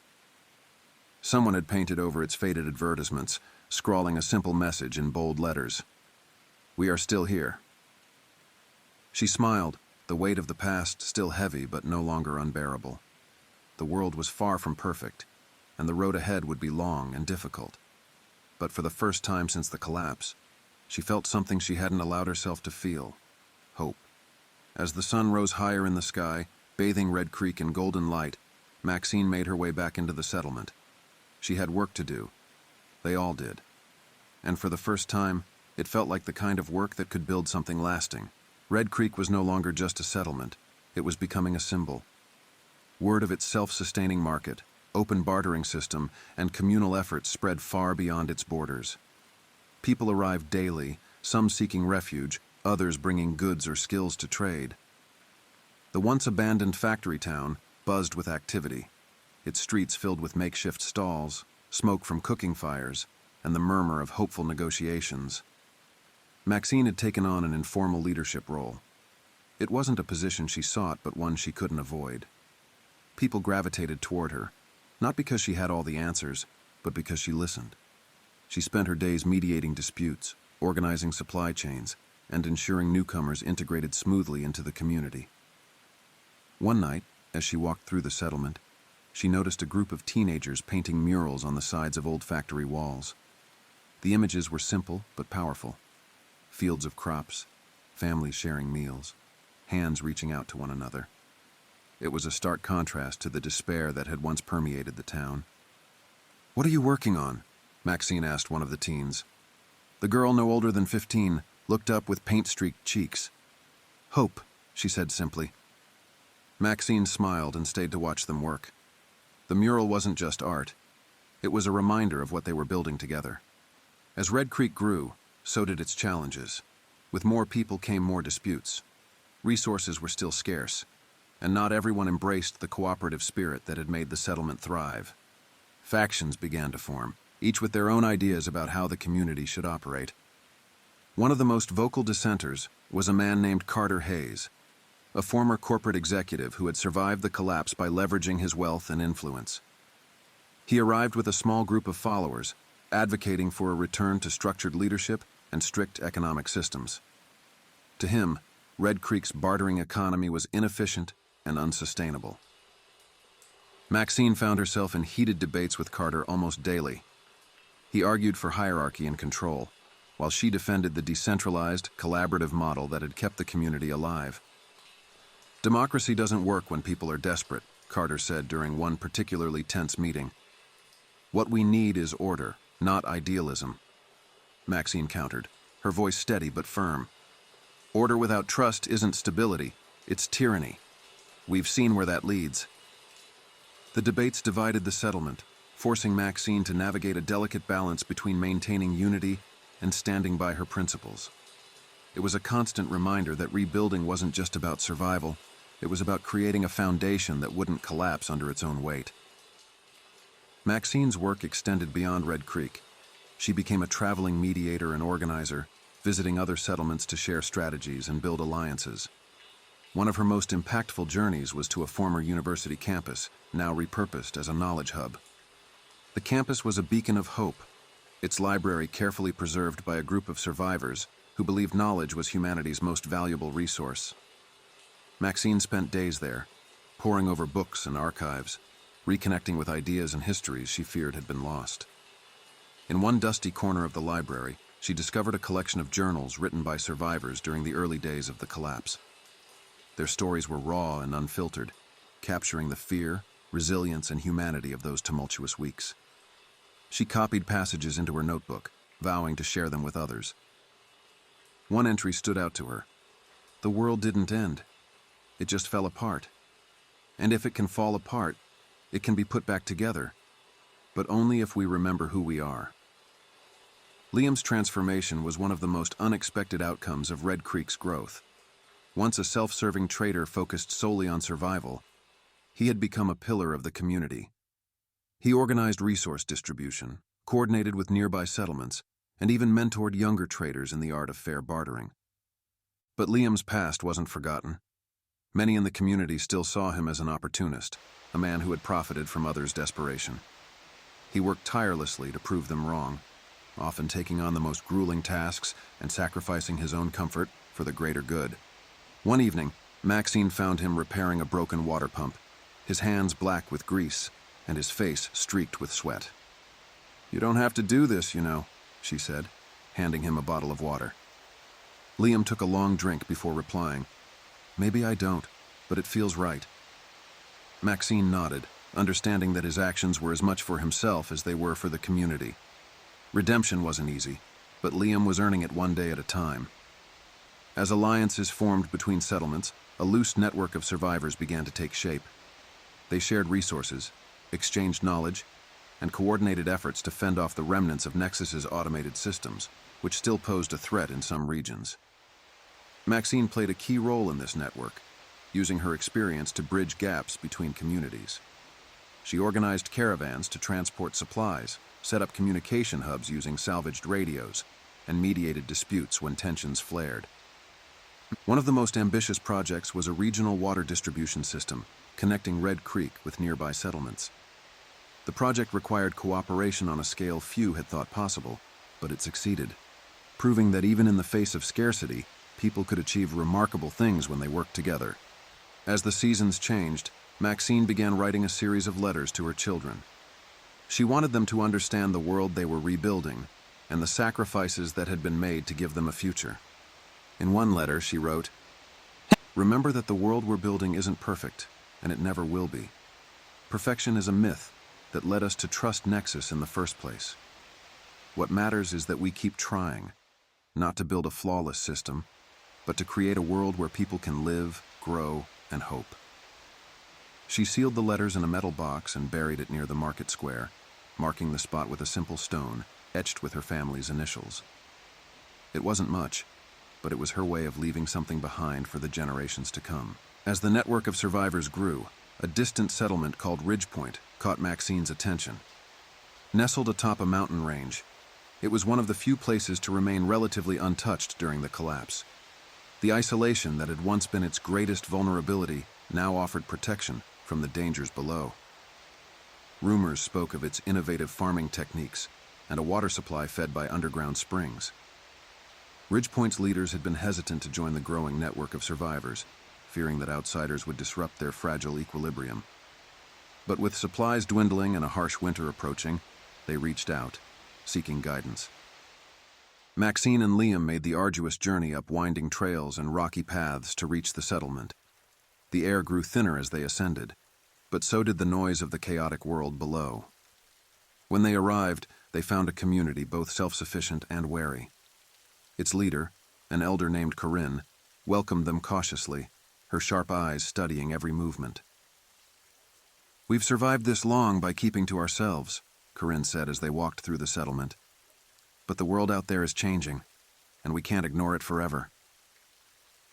Someone had painted over its faded advertisements, scrawling a simple message in bold letters. "We are still here." She smiled, the weight of the past still heavy but no longer unbearable. The world was far from perfect, and the road ahead would be long and difficult. But for the first time since the collapse, she felt something she hadn't allowed herself to feel: hope. As the sun rose higher in the sky, bathing Red Creek in golden light, Maxine made her way back into the settlement. She had work to do. They all did. And for the first time, it felt like the kind of work that could build something lasting. Red Creek was no longer just a settlement. It was becoming a symbol. Word of its self-sustaining market, open bartering system, and communal efforts spread far beyond its borders. People arrived daily, some seeking refuge, others bringing goods or skills to trade. The once abandoned factory town buzzed with activity, its streets filled with makeshift stalls, smoke from cooking fires, and the murmur of hopeful negotiations. Maxine had taken on an informal leadership role. It wasn't a position she sought, but one she couldn't avoid. People gravitated toward her, not because she had all the answers, but because she listened. She spent her days mediating disputes, organizing supply chains, and ensuring newcomers integrated smoothly into the community. One night, as she walked through the settlement, she noticed a group of teenagers painting murals on the sides of old factory walls. The images were simple but powerful. Fields of crops, families sharing meals, hands reaching out to one another. It was a stark contrast to the despair that had once permeated the town. "What are you working on?" Maxine asked one of the teens. The girl, no older than 15, looked up with paint-streaked cheeks. "Hope," she said simply. Maxine smiled and stayed to watch them work. The mural wasn't just art. It was a reminder of what they were building together. As Red Creek grew, so did its challenges. With more people came more disputes. Resources were still scarce, and not everyone embraced the cooperative spirit that had made the settlement thrive. Factions began to form, each with their own ideas about how the community should operate. One of the most vocal dissenters was a man named Carter Hayes, a former corporate executive who had survived the collapse by leveraging his wealth and influence. He arrived with a small group of followers, advocating for a return to structured leadership and strict economic systems. To him, Red Creek's bartering economy was inefficient and unsustainable. Maxine found herself in heated debates with Carter almost daily. He argued for hierarchy and control, while she defended the decentralized, collaborative model that had kept the community alive. "Democracy doesn't work when people are desperate," Carter said during one particularly tense meeting. "What we need is order, not idealism," Maxine countered, her voice steady but firm. "Order without trust isn't stability, it's tyranny. We've seen where that leads." The debates divided the settlement, forcing Maxine to navigate a delicate balance between maintaining unity and standing by her principles. It was a constant reminder that rebuilding wasn't just about survival, it was about creating a foundation that wouldn't collapse under its own weight. Maxine's work extended beyond Red Creek. She became a traveling mediator and organizer, visiting other settlements to share strategies and build alliances. One of her most impactful journeys was to a former university campus, now repurposed as a knowledge hub. The campus was a beacon of hope, its library carefully preserved by a group of survivors who believed knowledge was humanity's most valuable resource. Maxine spent days there, poring over books and archives, reconnecting with ideas and histories she feared had been lost. In one dusty corner of the library, she discovered a collection of journals written by survivors during the early days of the collapse. Their stories were raw and unfiltered, capturing the fear, resilience, and humanity of those tumultuous weeks. She copied passages into her notebook, vowing to share them with others. One entry stood out to her. The world didn't end. It just fell apart. And if it can fall apart, It can be put back together, but only if we remember who we are. Liam's transformation was one of the most unexpected outcomes of Red Creek's growth. Once a self-serving trader focused solely on survival, he had become a pillar of the community. He organized resource distribution, coordinated with nearby settlements, and even mentored younger traders in the art of fair bartering. But Liam's past wasn't forgotten. Many in the community still saw him as an opportunist, a man who had profited from others' desperation. He worked tirelessly to prove them wrong, often taking on the most grueling tasks and sacrificing his own comfort for the greater good. One evening, Maxine found him repairing a broken water pump, his hands black with grease and his face streaked with sweat. "You don't have to do this, you know," she said, handing him a bottle of water. Liam took a long drink before replying, "Maybe I don't, but it feels right." Maxine nodded, understanding that his actions were as much for himself as they were for the community. Redemption wasn't easy, but Liam was earning it one day at a time. As alliances formed between settlements, a loose network of survivors began to take shape. They shared resources, exchanged knowledge, and coordinated efforts to fend off the remnants of Nexus's automated systems, which still posed a threat in some regions. Maxine played a key role in this network, using her experience to bridge gaps between communities. She organized caravans to transport supplies, set up communication hubs using salvaged radios, and mediated disputes when tensions flared. One of the most ambitious projects was a regional water distribution system connecting Red Creek with nearby settlements. The project required cooperation on a scale few had thought possible, but it succeeded, proving that even in the face of scarcity, people could achieve remarkable things when they worked together. As the seasons changed, Maxine began writing a series of letters to her children. She wanted them to understand the world they were rebuilding and the sacrifices that had been made to give them a future. In one letter, she wrote, "Remember that the world we're building isn't perfect, and it never will be. Perfection is a myth that led us to trust Nexus in the first place. What matters is that we keep trying, not to build a flawless system, but to create a world where people can live, grow, and hope." She sealed the letters in a metal box and buried it near the market square, marking the spot with a simple stone, etched with her family's initials. It wasn't much, but it was her way of leaving something behind for the generations to come. As the network of survivors grew, a distant settlement called Ridgepoint caught Maxine's attention. Nestled atop a mountain range, it was one of the few places to remain relatively untouched during the collapse. The isolation that had once been its greatest vulnerability now offered protection from the dangers below. Rumors spoke of its innovative farming techniques and a water supply fed by underground springs. Ridgepoint's leaders had been hesitant to join the growing network of survivors, fearing that outsiders would disrupt their fragile equilibrium. But with supplies dwindling and a harsh winter approaching, they reached out, seeking guidance. Maxine and Liam made the arduous journey up winding trails and rocky paths to reach the settlement. The air grew thinner as they ascended, but so did the noise of the chaotic world below. When they arrived, they found a community both self-sufficient and wary. Its leader, an elder named Corinne, welcomed them cautiously, her sharp eyes studying every movement. "We've survived this long by keeping to ourselves," Corinne said as they walked through the settlement. "But the world out there is changing, and we can't ignore it forever."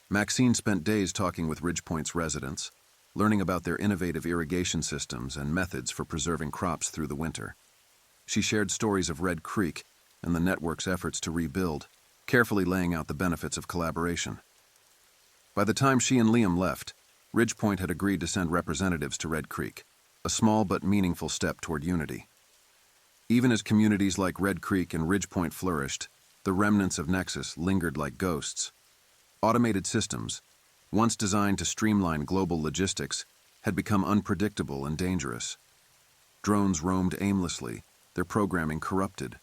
Maxine spent days talking with Ridgepoint's residents, learning about their innovative irrigation systems and methods for preserving crops through the winter. She shared stories of Red Creek and the network's efforts to rebuild, carefully laying out the benefits of collaboration. By the time she and Liam left, Ridgepoint had agreed to send representatives to Red Creek, a small but meaningful step toward unity. Even as communities like Red Creek and Ridgepoint flourished, the remnants of Nexus lingered like ghosts. Automated systems, once designed to streamline global logistics, had become unpredictable and dangerous. Drones roamed aimlessly, their programming corrupted.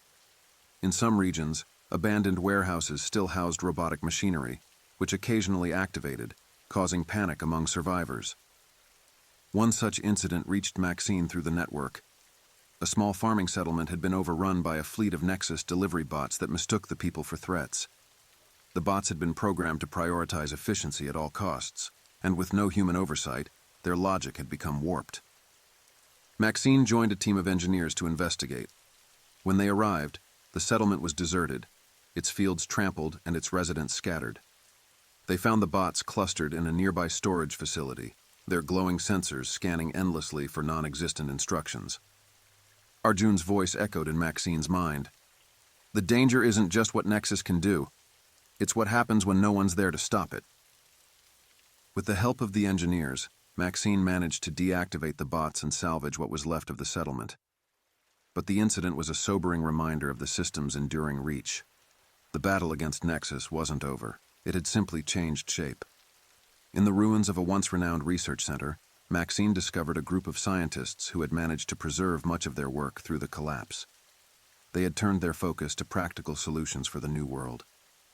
In some regions, abandoned warehouses still housed robotic machinery, which occasionally activated, causing panic among survivors. One such incident reached Maxine through the network. A small farming settlement had been overrun by a fleet of Nexus delivery bots that mistook the people for threats. The bots had been programmed to prioritize efficiency at all costs, and with no human oversight, their logic had become warped. Maxine joined a team of engineers to investigate. When they arrived, the settlement was deserted, its fields trampled and its residents scattered. They found the bots clustered in a nearby storage facility, their glowing sensors scanning endlessly for non-existent instructions. Arjun's voice echoed in Maxine's mind. The danger isn't just what Nexus can do. It's what happens when no one's there to stop it. With the help of the engineers, Maxine managed to deactivate the bots and salvage what was left of the settlement. But the incident was a sobering reminder of the system's enduring reach. The battle against Nexus wasn't over. It had simply changed shape. In the ruins of a once-renowned research center, Maxine discovered a group of scientists who had managed to preserve much of their work through the collapse. They had turned their focus to practical solutions for the new world: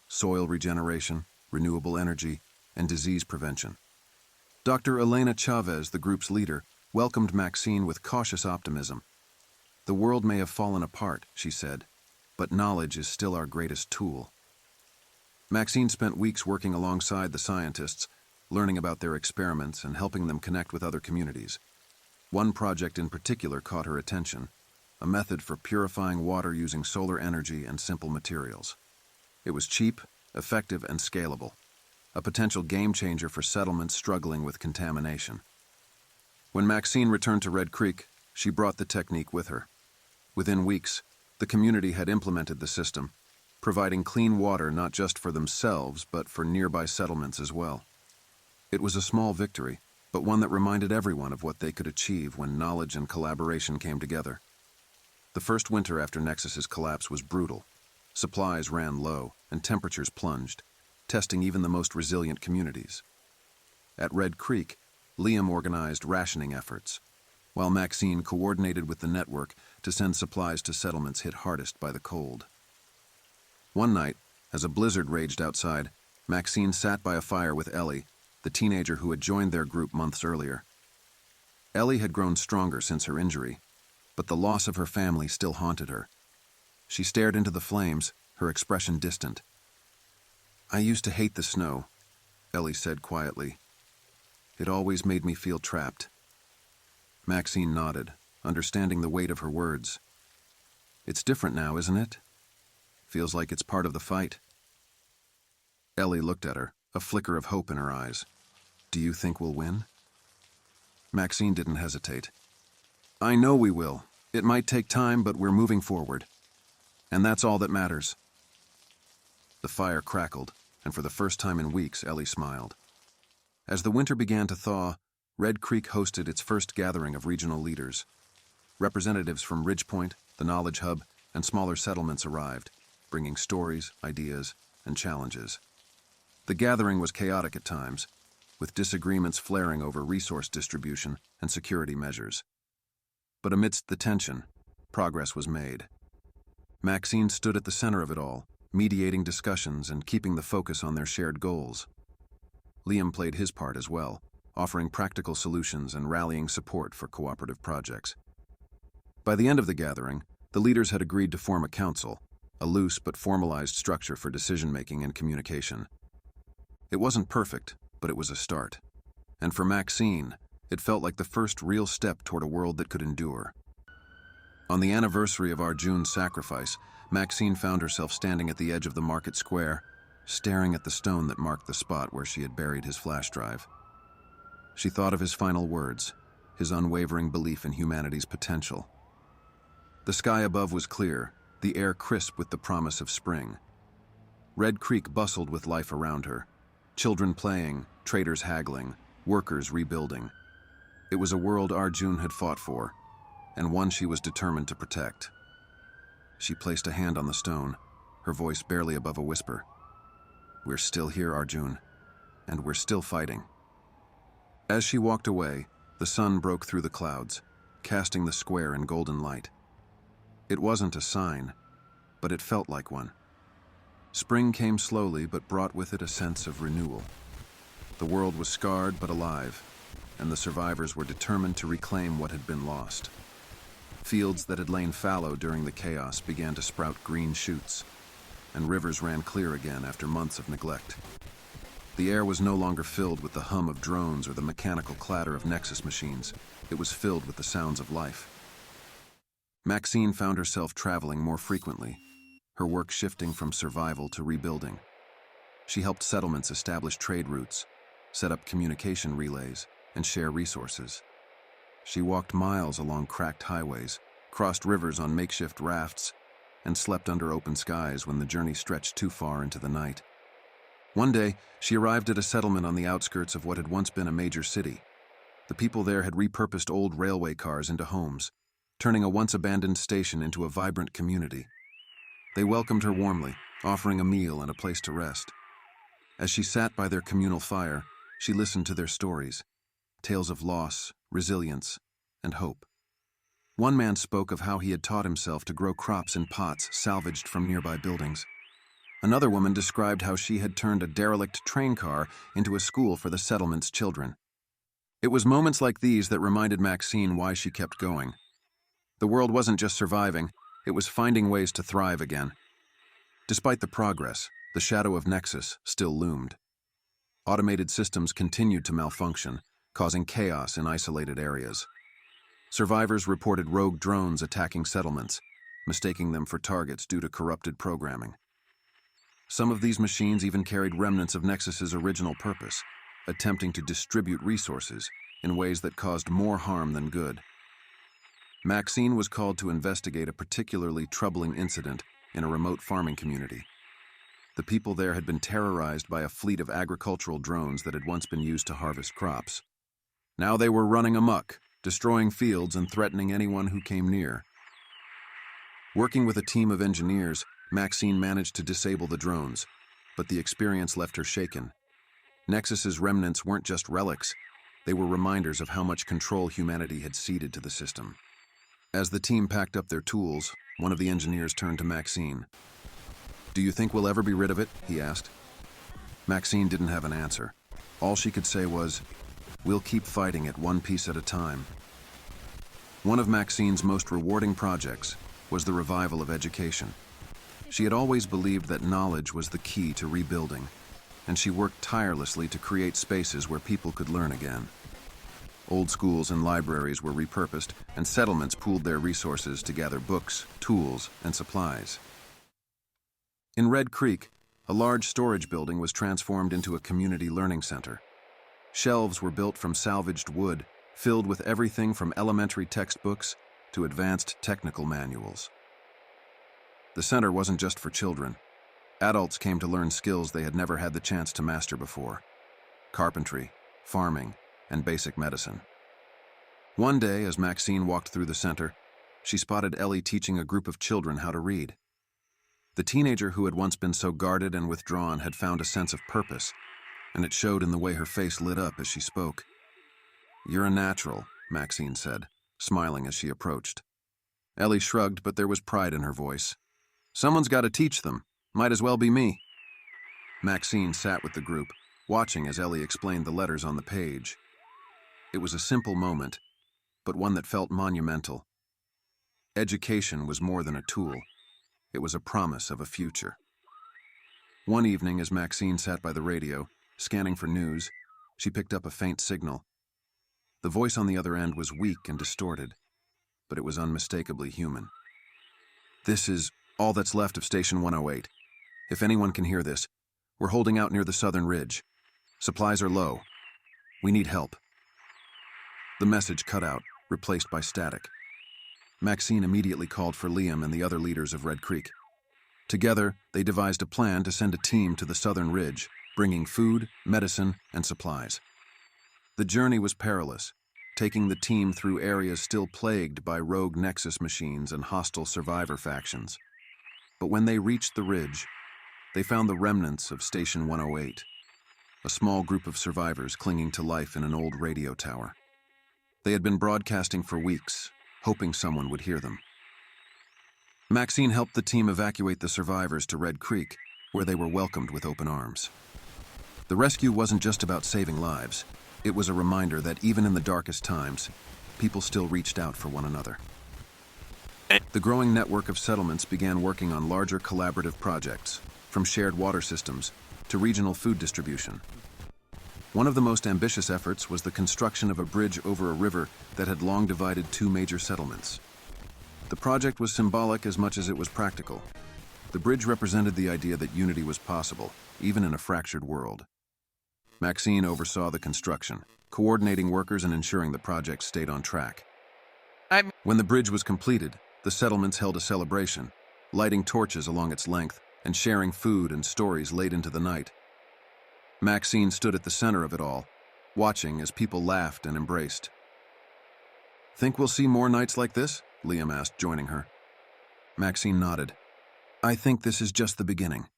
soil regeneration, renewable energy, and disease prevention. Dr. Elena Chavez, the group's leader, welcomed Maxine with cautious optimism. The world may have fallen apart, she said, but knowledge is still our greatest tool. Maxine spent weeks working alongside the scientists, learning about their experiments and helping them connect with other communities. One project in particular caught her attention: a method for purifying water using solar energy and simple materials. It was cheap, effective, and scalable, a potential game-changer for settlements struggling with contamination. When Maxine returned to Red Creek, she brought the technique with her. Within weeks, the community had implemented the system, providing clean water not just for themselves but for nearby settlements as well. It was a small victory, but one that reminded everyone of what they could achieve when knowledge and collaboration came together. The first winter after Nexus's collapse was brutal. Supplies ran low, and temperatures plunged, testing even the most resilient communities. At Red Creek, Liam organized rationing efforts, while Maxine coordinated with the network to send supplies to settlements hit hardest by the cold. One night, as a blizzard raged outside, Maxine sat by a fire with Ellie, the teenager who had joined their group months earlier. Ellie had grown stronger since her injury, but the loss of her family still haunted her. She stared into the flames, her expression distant. "I used to hate the snow," Ellie said quietly. "It always made me feel trapped." Maxine nodded, understanding the weight of her words. "It's different now, isn't it? Feels like it's part of the fight." Ellie looked at her, a flicker of hope in her eyes. "Do you think we'll win?" Maxine didn't hesitate. "I know we will. It might take time, but we're moving forward. And that's all that matters." The fire crackled, and for the first time in weeks, Ellie smiled. As the winter began to thaw, Red Creek hosted its first gathering of regional leaders. Representatives from Ridgepoint, the Knowledge Hub, and smaller settlements arrived, bringing stories, ideas, and challenges. The gathering was chaotic at times, with disagreements flaring over resource distribution and security measures. But amidst the tension, progress was made. Maxine stood at the center of it all, mediating discussions and keeping the focus on their shared goals. Liam played his part as well, offering practical solutions and rallying support for cooperative projects. By the end of the gathering, the leaders had agreed to form a council, a loose but formalized structure for decision-making and communication. It wasn't perfect, but it was a start. And for Maxine, it felt like the first real step toward a world that could endure. On the anniversary of Arjun's sacrifice, Maxine found herself standing at the edge of the market square, staring at the stone that marked the spot where she had buried his flash drive. She thought of his final words, his unwavering belief in humanity's potential. The sky above was clear, the air crisp with the promise of spring. Red Creek bustled with life around her. Children playing, traders haggling, workers rebuilding. It was a world Arjun had fought for, and one she was determined to protect. She placed a hand on the stone, her voice barely above a whisper. "We're still here, Arjun, and we're still fighting." As she walked away, the sun broke through the clouds, casting the square in golden light. It wasn't a sign, but it felt like one. Spring came slowly but brought with it a sense of renewal. The world was scarred but alive, and the survivors were determined to reclaim what had been lost. Fields that had lain fallow during the chaos began to sprout green shoots, and rivers ran clear again after months of neglect. The air was no longer filled with the hum of drones or the mechanical clatter of Nexus machines. It was filled with the sounds of life. Maxine found herself traveling more frequently, her work shifting from survival to rebuilding. She helped settlements establish trade routes, set up communication relays, and share resources. She walked miles along cracked highways, crossed rivers on makeshift rafts, and slept under open skies when the journey stretched too far into the night. One day, she arrived at a settlement on the outskirts of what had once been a major city. The people there had repurposed old railway cars into homes, turning a once-abandoned station into a vibrant community. They welcomed her warmly, offering a meal and a place to rest. As she sat by their communal fire, she listened to their stories, tales of loss, resilience, and hope. One man spoke of how he had taught himself to grow crops in pots salvaged from nearby buildings. Another woman described how she had turned a derelict train car into a school for the settlement's children. It was moments like these that reminded Maxine why she kept going. The world wasn't just surviving, it was finding ways to thrive again. Despite the progress, the shadow of Nexus still loomed. Automated systems continued to malfunction, causing chaos in isolated areas. Survivors reported rogue drones attacking settlements, mistaking them for targets due to corrupted programming. Some of these machines even carried remnants of Nexus's original purpose, attempting to distribute resources in ways that caused more harm than good. Maxine was called to investigate a particularly troubling incident in a remote farming community. The people there had been terrorized by a fleet of agricultural drones that had once been used to harvest crops. Now they were running amok, destroying fields and threatening anyone who came near. Working with a team of engineers, Maxine managed to disable the drones, but the experience left her shaken. Nexus's remnants weren't just relics, they were reminders of how much control humanity had ceded to the system. As the team packed up their tools, one of the engineers turned to Maxine. "Do you think we'll ever be rid of it?" he asked. Maxine didn't have an answer. All she could say was, "We'll keep fighting it one piece at a time." One of Maxine's most rewarding projects was the revival of education. She had always believed that knowledge was the key to rebuilding, and she worked tirelessly to create spaces where people could learn again. Old schools and libraries were repurposed, and settlements pooled their resources to gather books, tools, and supplies. In Red Creek, a large storage building was transformed into a community learning center. Shelves were built from salvaged wood, filled with everything from elementary textbooks to advanced technical manuals. The center wasn't just for children. Adults came to learn skills they had never had the chance to master before: carpentry, farming, and basic medicine. One day, as Maxine walked through the center, she spotted Ellie teaching a group of children how to read. The teenager who had once been so guarded and withdrawn had found a sense of purpose, and it showed in the way her face lit up as she spoke. "You're a natural," Maxine said, smiling as she approached. Ellie shrugged, but there was pride in her voice. "Someone's got to teach them. Might as well be me." Maxine sat with the group, watching as Ellie explained the letters on the page. It was a simple moment, but one that felt monumental. Education was more than a tool. It was a promise of a future. One evening, as Maxine sat by the radio, scanning for news, she picked up a faint signal. The voice on the other end was weak and distorted, but it was unmistakably human. "This is all that's left of Station 108. If anyone can hear this, we're holding out near the southern ridge. Supplies are low. We need help." The message cut out, replaced by static. Maxine immediately called for Liam and the other leaders of Red Creek. Together, they devised a plan to send a team to the southern ridge, bringing food, medicine, and supplies. The journey was perilous, taking the team through areas still plagued by rogue Nexus machines and hostile survivor factions. But when they reached the ridge, they found the remnants of Station 108, a small group of survivors clinging to life in an old radio tower. They had been broadcasting for weeks, hoping someone would hear them. Maxine helped the team evacuate the survivors to Red Creek, where they were welcomed with open arms. The rescue wasn't just about saving lives. It was a reminder that even in the darkest times, people still reached out for one another. The growing network of settlements began working on larger collaborative projects, from shared water systems to regional food distribution. One of the most ambitious efforts was the construction of a bridge over a river that had long divided two major settlements. The project was symbolic as much as it was practical. The bridge represented the idea that unity was possible, even in a fractured world. Maxine oversaw the construction, coordinating workers and ensuring the project stayed on track. When the bridge was completed, the settlements held a celebration, lighting torches along its length and sharing food and stories late into the night. Maxine stood at the center of it all, watching as people laughed and embraced. "Think we'll see more nights like this?" Liam asked, joining her. Maxine nodded. "I think this is just the beginning."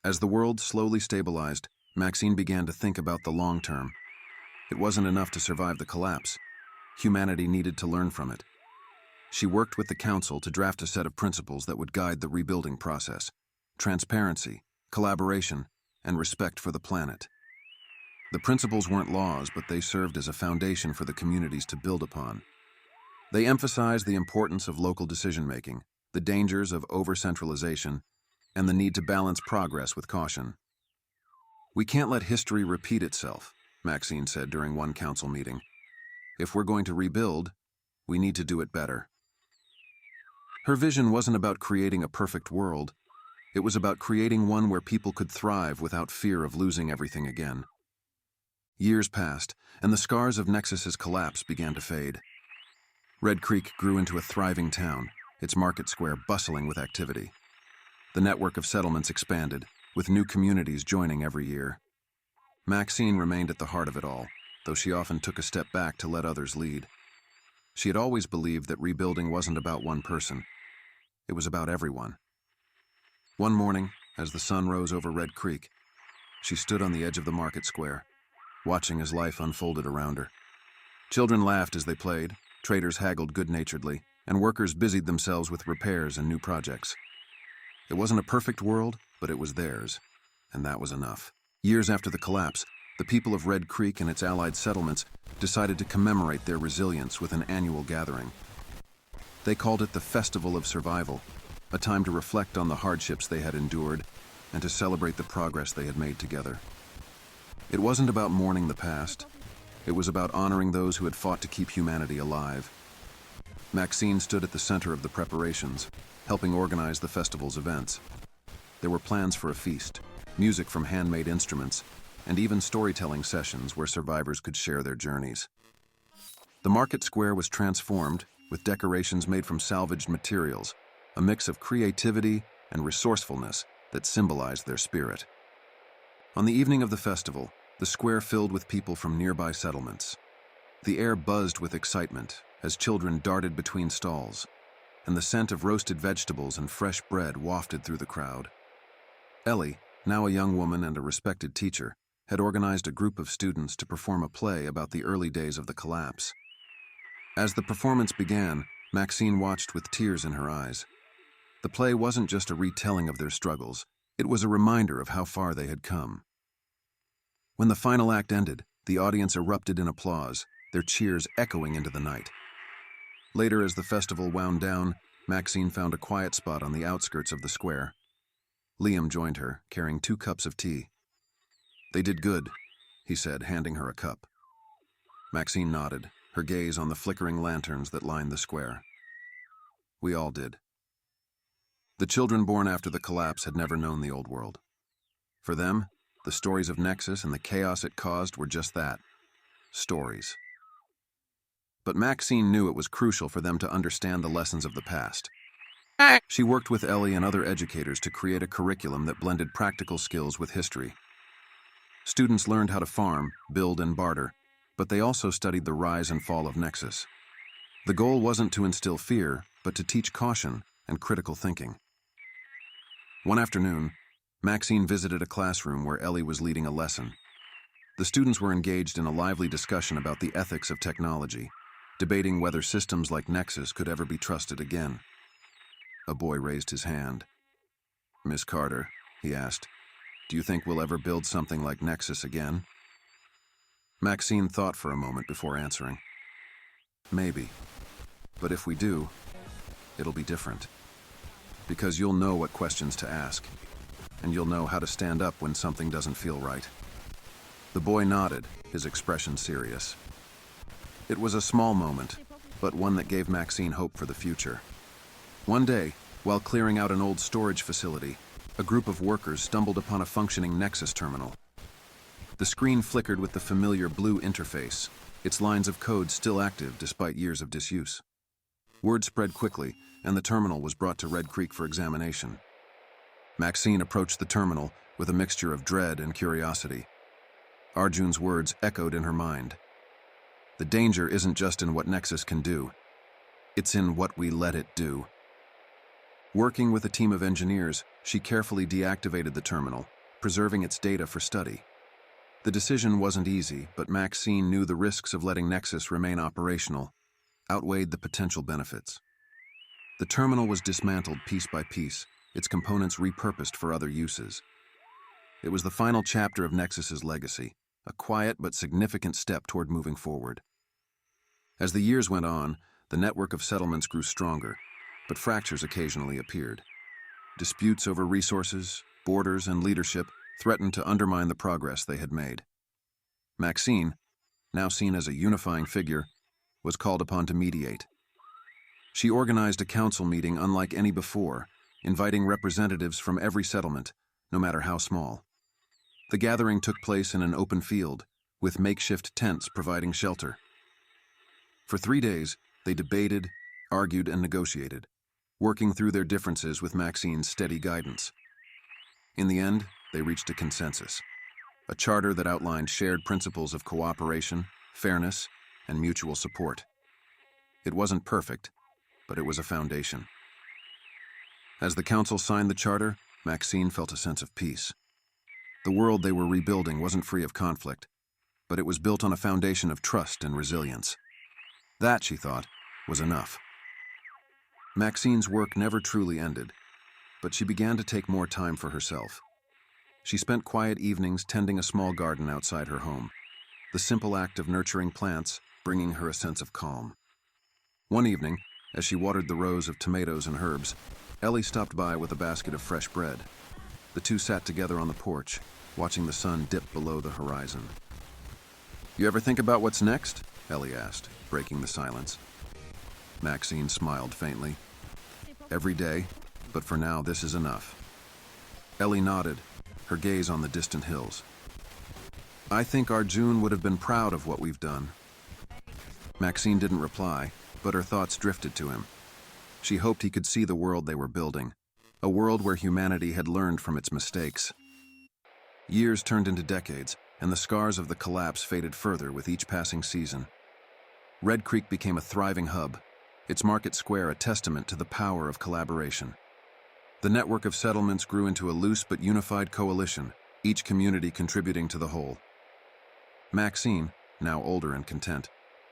As the world slowly stabilized, Maxine began to think about the long term. It wasn't enough to survive the collapse. Humanity needed to learn from it. She worked with the council to draft a set of principles that would guide the rebuilding process: transparency, collaboration, and respect for the planet. The principles weren't laws, but they served as a foundation for the communities to build upon. They emphasized the importance of local decision-making, the dangers of over-centralization, and the need to balance progress with caution. "We can't let history repeat itself," Maxine said during one council meeting. "If we're going to rebuild, we need to do it better." Her vision wasn't about creating a perfect world. It was about creating one where people could thrive without fear of losing everything again. Years passed, and the scars of Nexus's collapse began to fade. Red Creek grew into a thriving town, its market square bustling with activity. The network of settlements expanded, with new communities joining every year. Maxine remained at the heart of it all, though she often took a step back to let others lead. She had always believed that rebuilding wasn't about one person. It was about everyone. One morning, as the sun rose over Red Creek, she stood on the edge of the market square, watching as life unfolded around her. Children laughed as they played, traders haggled good-naturedly, and workers busied themselves with repairs and new projects. It wasn't a perfect world, but it was theirs, and that was enough. Years after the collapse, the people of Red Creek and its allied settlements decided to commemorate their resilience with an annual gathering. They called it the Festival of Survival, a time to reflect on the hardships they had endured and to celebrate the progress they had made together. It wasn't about mourning the past. It was about honoring those who had fought to keep humanity alive. Maxine stood at the center of the preparations, helping organize the festival's events. There were plans for a feast, music from handmade instruments, and even storytelling sessions where survivors could share their journeys. The market square was transformed, with decorations made from salvaged materials, a mix of creativity and resourcefulness that symbolized their spirit. On the evening of the festival, the square filled with people from nearby settlements. The air buzzed with excitement as children darted between stalls, and the scent of roasted vegetables and fresh bread wafted through the crowd. Ellie, now a young woman and a respected teacher, had organized a group of students to perform a play about the early days of the collapse. As the performance began, Maxine watched with tears in her eyes. The play wasn't just a retelling of their struggles, it was a reminder of how far they had come. When the final act ended, the audience erupted in applause, their cheers echoing into the night. Later, as the festival wound down, Maxine found a quiet spot on the outskirts of the square. Liam joined her, carrying 2 cups of tea. "They did good," he said, handing her a cup. Maxine nodded, her gaze on the flickering lanterns that lined the square. "We all did." The children born after the collapse had never known the old world. For them, the stories of Nexus and the chaos it caused were just that, stories. But Maxine knew it was crucial for them to understand the lessons of the past. She worked with Ellie and other educators to create a curriculum that blended practical skills with history. Students learned how to farm, build, and barter, but they also studied the rise and fall of Nexus. The goal wasn't to instill fear, but to teach caution and critical thinking. One afternoon, Maxine visited a classroom where Ellie was leading a lesson. The students were engaged in a lively discussion about the ethics of technology, debating whether systems like Nexus could ever be trusted again. A boy raised his hand. "Miss Carter," he asked, "do you think we'll ever build something like Nexus again?" Maxine thought for a moment before answering. "Maybe. But if we do, it'll be different. Because you'll know what questions to ask. and you'll know how to stand up when something doesn't feel right." The boy nodded, his expression serious. It was a small moment, but one that gave Maxine hope for the future. One day, while clearing out an old storage facility, a group of workers stumbled upon a functioning Nexus terminal. The screen flickered with the familiar blue interface, its lines of code still active despite years of disuse. Word spread quickly, and the terminal was brought to Red Creek for examination. Maxine approached the terminal with a mixture of dread and curiosity. Arjun's words echoed in her mind. The danger isn't just in what Nexus can do. It's in what we let it do. Working with a team of engineers, she carefully deactivated the terminal, preserving its data for study. The decision wasn't easy, but Maxine knew the risks of letting Nexus remain operational outweighed the potential benefits. The terminal was dismantled piece by piece, its components repurposed for other uses. It was the final chapter of Nexus's legacy, a quiet but significant step toward moving forward. As the years went on, the network of settlements grew stronger, but fractures occasionally appeared. Disputes over resources, borders, and leadership threatened to undermine the progress they had made. Maxine, now seen as a unifying figure, was called upon to mediate. She organized a council meeting unlike any before, inviting representatives from every settlement, no matter how small. The gathering took place in an open field, with makeshift tents providing shelter. For 3 days, they debated, argued, and negotiated, working through their differences with Maxine's steady guidance. In the end, they reached a consensus, a charter that outlined shared principles of cooperation, fairness, and mutual support. It wasn't perfect, but it was a foundation. As the council signed the charter, Maxine felt a sense of peace. The world they were rebuilding wasn't free of conflict, but it was built on a foundation of trust and resilience. That, she thought, was enough. Maxine's work never truly ended, but she began to take more time for herself. She spent quiet evenings tending a small garden outside her home, the simple act of nurturing plants bringing her a sense of calm. One evening, as she watered the rows of tomatoes and herbs, Ellie stopped by with a basket of fresh bread. The two sat together on the porch, watching the sun dip below the horizon. "You ever think about what's next?" Ellie asked, breaking the silence. Maxine smiled faintly. "Every day, but for now this is enough." Ellie nodded, her gaze on the distant hills. "I think Arjun would have been proud of what we've done." Maxine didn't reply, but her thoughts drifted to him. She hoped he could see the world they were building, a world where humanity had learned from its mistakes. Years turned into decades, and the scars of the collapse faded further with each passing season. Red Creek became a thriving hub, its market square a testament to the power of collaboration. The network of settlements grew into a loose but unified coalition, each community contributing to the whole. Maxine, now older and content,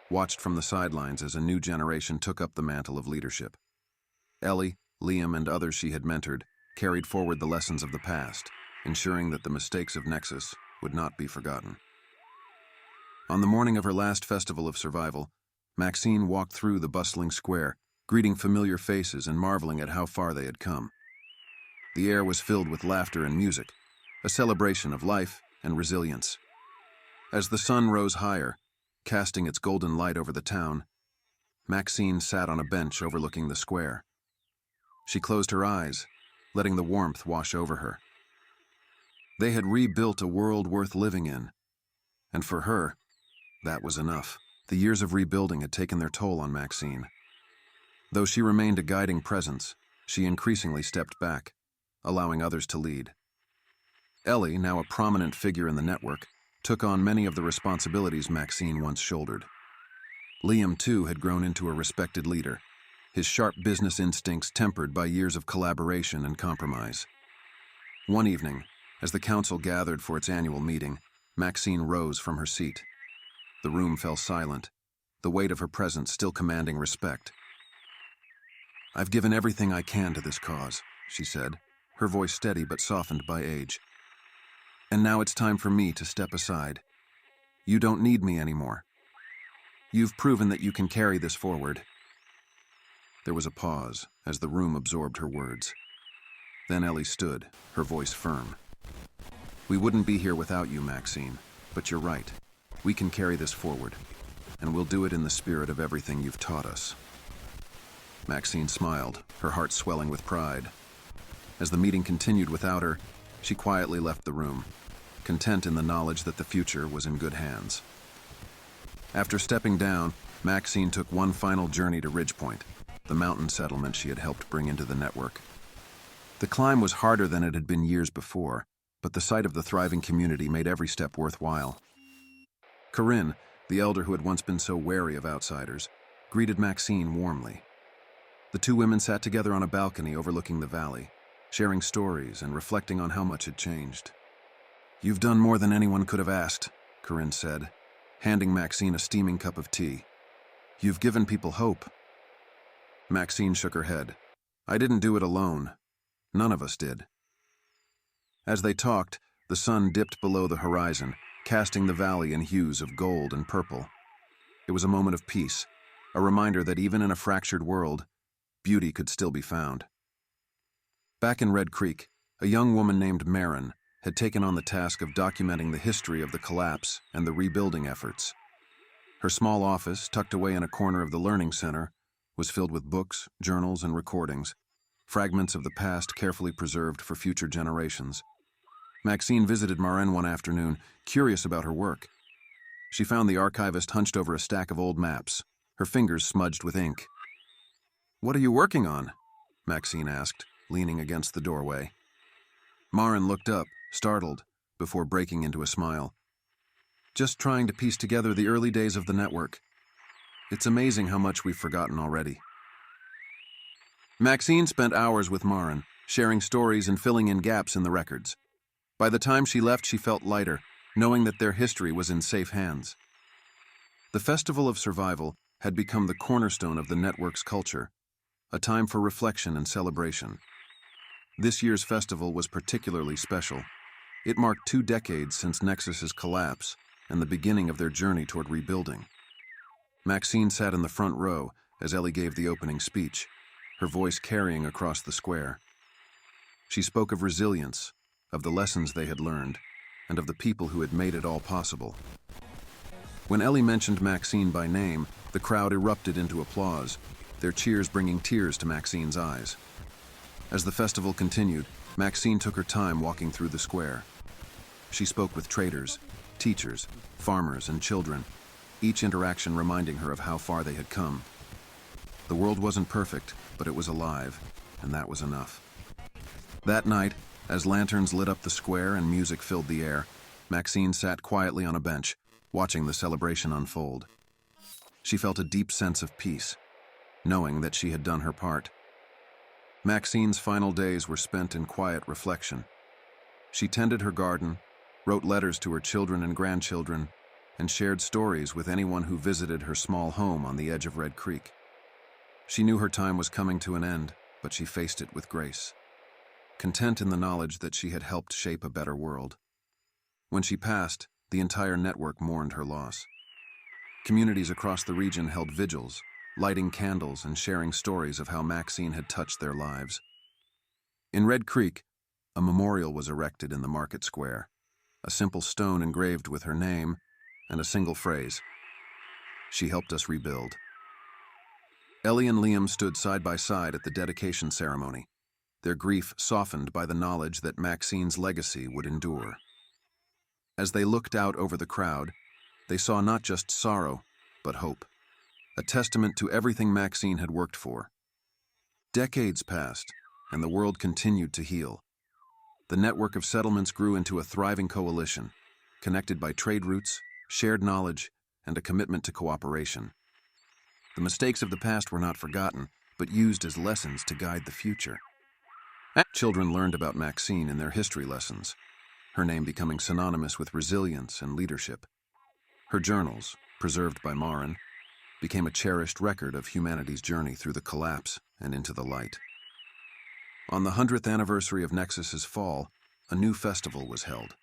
watched from the sidelines as a new generation took up the mantle of leadership. Ellie, Liam, and others she had mentored carried forward the lessons of the past, ensuring that the mistakes of Nexus would not be forgotten. On the morning of her last festival of survival, Maxine walked through the bustling square, greeting familiar faces and marveling at how far they had come. The air was filled with laughter and music, a celebration of life and resilience. As the sun rose higher, casting its golden light over the town, Maxine sat on a bench overlooking the square. She closed her eyes, letting the warmth wash over her. They had rebuilt a world worth living in, and for her, that was enough. The years of rebuilding had taken their toll on Maxine. Though she remained a guiding presence, she increasingly stepped back, allowing others to lead. Ellie, now a prominent figure in the network, took on many of the responsibilities Maxine once shouldered. Liam, too, had grown into a respected leader, his sharp business instincts tempered by years of collaboration and compromise. One evening, as the council gathered for its annual meeting, Maxine rose from her seat. The room fell silent, the weight of her presence still commanding respect. "I've given everything I can to this cause," she said, her voice steady but softened by age. "And now it's time for me to step aside. You don't need me anymore. You've proven that you can carry this forward." There was a pause as the room absorbed her words. Then Ellie stood, her voice firm. "We wouldn't be here without you, Maxine, but you're right. We can carry this forward, and we'll do it in the spirit of everything you've taught us." Maxine smiled, her heart swelling with pride. As the meeting continued without her, she quietly left the room, content in the knowledge that the future was in good hands. After stepping down, Maxine took one final journey to Ridgepoint, the mountain settlement she had helped bring into the network. The climb was harder than it had been years before, but the sight of the thriving community made every step worthwhile. Corinne, the elder who had once been so wary of outsiders, greeted Maxine warmly. The two women sat together on a balcony overlooking the valley, sharing stories and reflecting on how much had changed. "You've done more than anyone could have asked," Corinne said, handing Maxine a steaming cup of tea. "You've given people hope." Maxine shook her head. "I didn't do it alone. None of us did." As they talked, the sun dipped below the horizon, casting the valley in hues of gold and purple. It was a moment of peace, a reminder that even in a fractured world, beauty could still be found. Back in Red Creek, a young woman named Marin had taken on the task of documenting the history of the collapse and the rebuilding efforts. Her small office, tucked away in a corner of the Learning Center, was filled with books, journals, and recordings, fragments of the past carefully preserved for future generations. Maxine visited Marin one afternoon, curious about her work. She found the archivist hunched over a stack of old maps, her fingers smudged with ink. "What are you working on?" Maxine asked, leaning against the doorway. Marin looked up, startled, before breaking into a smile. "Just trying to piece together the early days of the network. It's amazing how much we've forgotten already." Maxine spent hours with Marin, sharing stories and filling in gaps in the records. By the time she left, she felt lighter, knowing that their history was in safe hands. The Festival of Survival had become the cornerstone of the network's culture, a time for reflection and celebration. This year's festival was particularly special. It marked 2 decades since Nexus's collapse and the beginning of their journey toward rebuilding. Maxine sat in the front row as Ellie gave the opening speech, her voice carrying across the square. She spoke of resilience, of the lessons they had learned, and of the people who had made it all possible. When Ellie mentioned Maxine by name, the crowd erupted into applause, their cheers bringing tears to Maxine's eyes. As the festival continued, Maxine took her time walking through the square. She spoke with traders, teachers, farmers, and children, each interaction reminding her of how far they had come. The world wasn't perfect, but it was alive, and that was enough. That night, as lanterns lit up the square and music filled the air, Maxine sat quietly on a bench, watching the celebration unfold. She felt a deep sense of peace, knowing that she had done her part. Maxine's final days were spent in quiet reflection. She tended her garden, wrote letters to her children and grandchildren, and shared stories with anyone who visited her small home on the edge of Red Creek. She knew her time was coming to an end, but she faced it with grace, content in the knowledge that she had helped shape a better world. When she passed, the entire network mourned her loss. Communities across the region held vigils, lighting candles and sharing stories of how Maxine had touched their lives. In Red Creek, a memorial was erected in the market square, a simple stone engraved with her name and a single phrase: "She helped us rebuild." Ellie and Liam stood side by side at the dedication ceremony, their grief softened by the knowledge that Maxine's legacy would endure. As they looked out over the crowd, they saw not just sorrow, but hope, a testament to everything Maxine had worked for. Decades passed, and the world continued to heal. The network of settlements grew into a thriving coalition, connected by trade routes, shared knowledge, and a commitment to cooperation. The mistakes of the past were not forgotten, but used as lessons to guide the future. Children learned about Maxine in their history lessons, her name becoming synonymous with resilience and leadership. Her journals, preserved by Marin, became a cherished record of humanity's journey through the collapse and into the light. On the 100th anniversary of Nexus's fall, a new festival was held,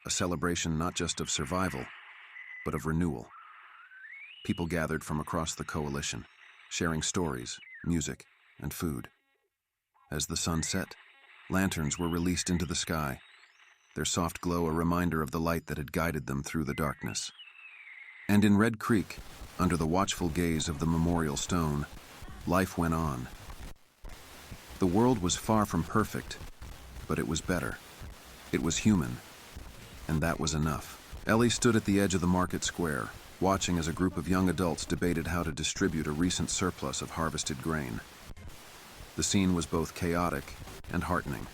a celebration not just of survival, but of renewal. People gathered from across the coalition, sharing stories, music, and food. As the sun set, Lanterns were released into the sky, their soft glow a reminder of the light that had guided them through the darkness. And in Red Creek, under the watchful gaze of the memorial stone, life went on. The world was far from perfect, but it was better. It was human, and that was enough. Ellie stood at the edge of the market square, watching as a group of young adults debated how to distribute a recent surplus of harvested grain. The scene was both chaotic and heartening.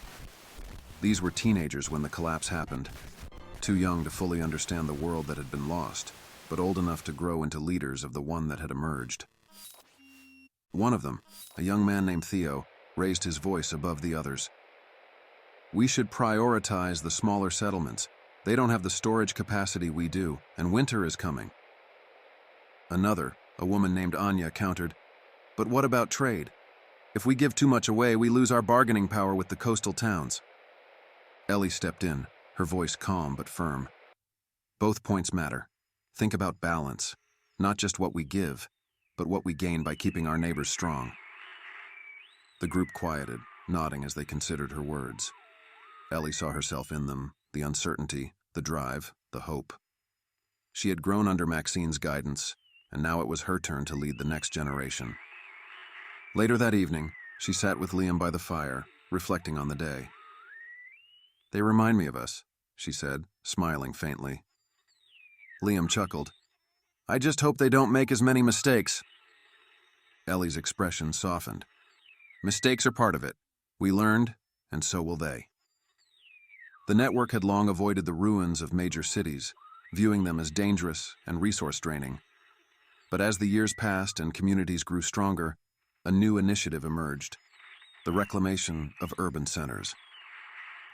These were teenagers when the collapse happened, too young to fully understand the world that had been lost, but old enough to grow into leaders of the one that had emerged. One of them, a young man named Theo, raised his voice above the others. "We should prioritize the smaller settlements. They don't have the storage capacity we do, and winter is coming." Another, a woman named Anya, countered, "But what about trade? If we give too much away, we lose our bargaining power with the coastal towns." Ellie stepped in, her voice calm but firm. "Both points matter. Think about balance, not just what we give, but what we gain by keeping our neighbors strong." The group quieted, nodding as they considered her words. Ellie saw herself in them, the uncertainty, the drive, the hope. She had grown under Maxine's guidance, and now it was her turn to lead the next generation. Later that evening, she sat with Liam by the fire, reflecting on the day. "They remind me of us," she said, smiling faintly. Liam chuckled. "I just hope they don't make as many mistakes." Ellie's expression softened. "Mistakes are part of it. We learned, and so will they." The network had long avoided the ruins of major cities, viewing them as dangerous and resource-draining. But as the years passed and communities grew stronger, a new initiative emerged: the reclamation of urban centers.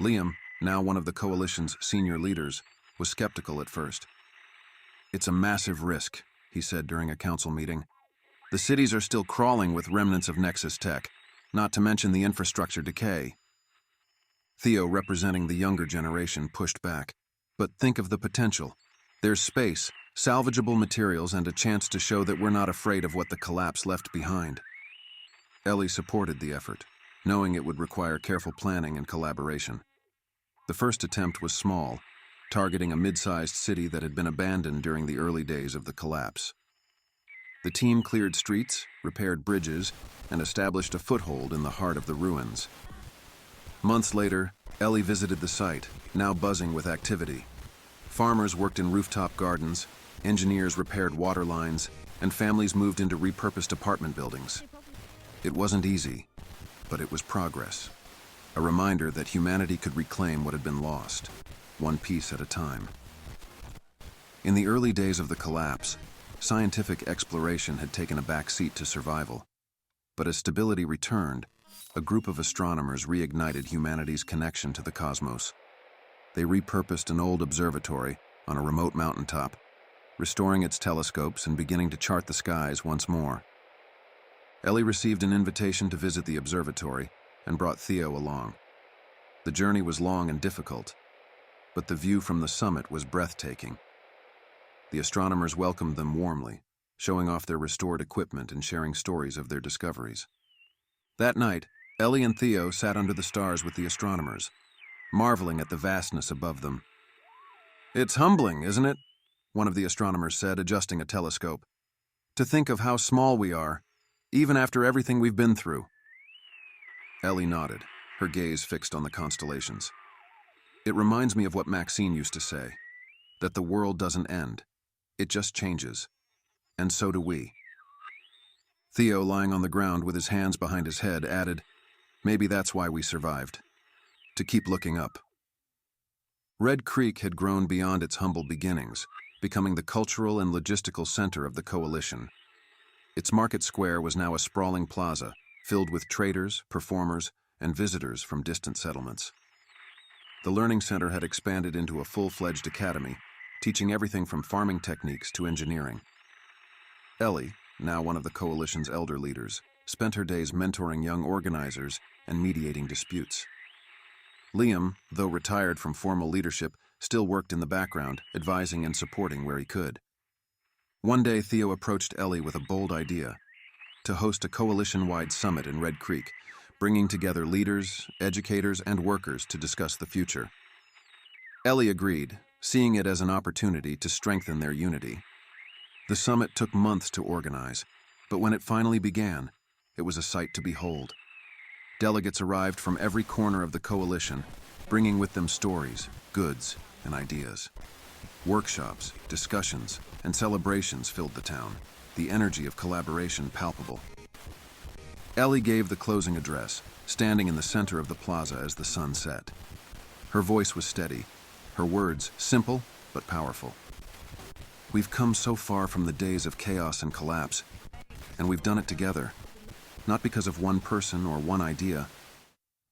Liam, now one of the coalition's senior leaders, was skeptical at first. "It's a massive risk," he said during a council meeting. "The cities are still crawling with remnants of Nexus tech, not to mention the infrastructure decay." Theo, representing the younger generation, pushed back. "But think of the potential. There's space, salvageable materials, and a chance to show that we're not afraid of what the collapse left behind." Ellie supported the effort, knowing it would require careful planning and collaboration. The first attempt was small, targeting a mid-sized city that had been abandoned during the early days of the collapse. The team cleared streets, repaired bridges, and established a foothold in the heart of the ruins. Months later, Ellie visited the site, now buzzing with activity. Farmers worked in rooftop gardens, engineers repaired water lines, and families moved into repurposed apartment buildings. It wasn't easy, but it was progress. A reminder that humanity could reclaim what had been lost, one piece at a time. In the early days of the collapse, scientific exploration had taken a back seat to survival. But as stability returned, a group of astronomers reignited humanity's connection to the cosmos. They repurposed an old observatory on a remote mountaintop, restoring its telescopes and beginning to chart the skies once more. Ellie received an invitation to visit the observatory and brought Theo along. The journey was long and difficult, but the view from the summit was breathtaking. The astronomers welcomed them warmly, showing off their restored equipment and sharing stories of their discoveries. That night, Ellie and Theo sat under the stars with the astronomers, marveling at the vastness above them. "It's humbling, isn't it?" one of the astronomers said, adjusting a telescope. "To think of how small we are, even after everything we've been through." Ellie nodded, her gaze fixed on the constellations. "It reminds me of what Maxine used to say, that the world doesn't end, it just changes. And so do we." Theo, lying on the ground with his hands behind his head, added, "Maybe that's why we survived. To keep looking up." Red Creek had grown beyond its humble beginnings, becoming the cultural and logistical center of the coalition. Its market square was now a sprawling plaza, filled with traders, performers, and visitors from distant settlements. The learning center had expanded into a full-fledged academy, teaching everything from farming techniques to engineering. Ellie, now one of the coalition's elder leaders, spent her days mentoring young organizers and mediating disputes. Liam, though retired from formal leadership, still worked in the background, advising and supporting where he could. One day, Theo approached Ellie with a bold idea: to host a coalition-wide summit in Red Creek, bringing together leaders, educators, and workers to discuss the future. Ellie agreed, seeing it as an opportunity to strengthen their unity. The summit took months to organize, but when it finally began, it was a sight to behold. Delegates arrived from every corner of the coalition, bringing with them stories, goods, and ideas. Workshops, discussions, and celebrations filled the town, the energy of collaboration palpable. Ellie gave the closing address, standing in the center of the plaza as the sun set. Her voice was steady, her words simple but powerful. We've come so far from the days of chaos and collapse, and we've done it together, not because of one person or one idea,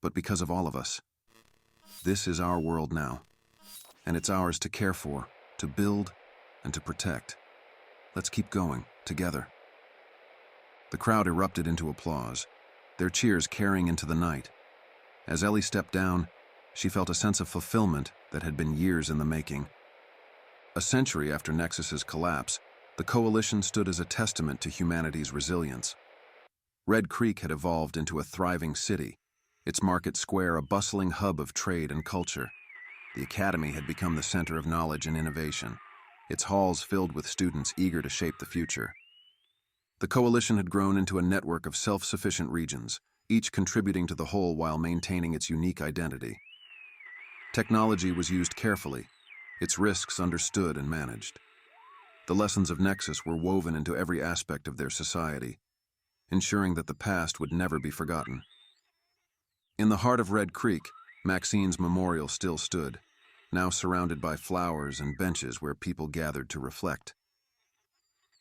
but because of all of us. This is our world now, and it's ours to care for, to build, and to protect. Let's keep going, together. The crowd erupted into applause, their cheers carrying into the night. As Ellie stepped down, she felt a sense of fulfillment that had been years in the making. A century after Nexus's collapse, the coalition stood as a testament to humanity's resilience. Red Creek had evolved into a thriving city, its market square a bustling hub of trade and culture. The academy had become the center of knowledge and innovation, its halls filled with students eager to shape the future. The coalition had grown into a network of self-sufficient regions, each contributing to the whole while maintaining its unique identity. Technology was used carefully, its risks understood and managed. The lessons of Nexus were woven into every aspect of their society, ensuring that the past would never be forgotten. In the heart of Red Creek, Maxine's memorial still stood, now surrounded by flowers and benches where people gathered to reflect.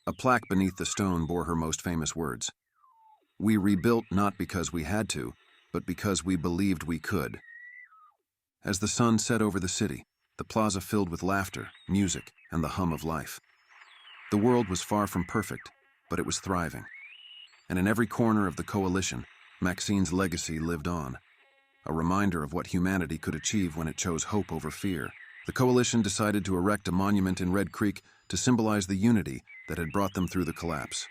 A plaque beneath the stone bore her most famous words: "We rebuilt not because we had to, but because we believed we could." As the sun set over the city, the plaza filled with laughter, music, and the hum of life. The world was far from perfect, but it was thriving. And in every corner of the coalition, Maxine's legacy lived on, a reminder of what humanity could achieve when it chose hope over fear. The coalition decided to erect a monument in Red Creek to symbolize the unity that had brought them through the collapse.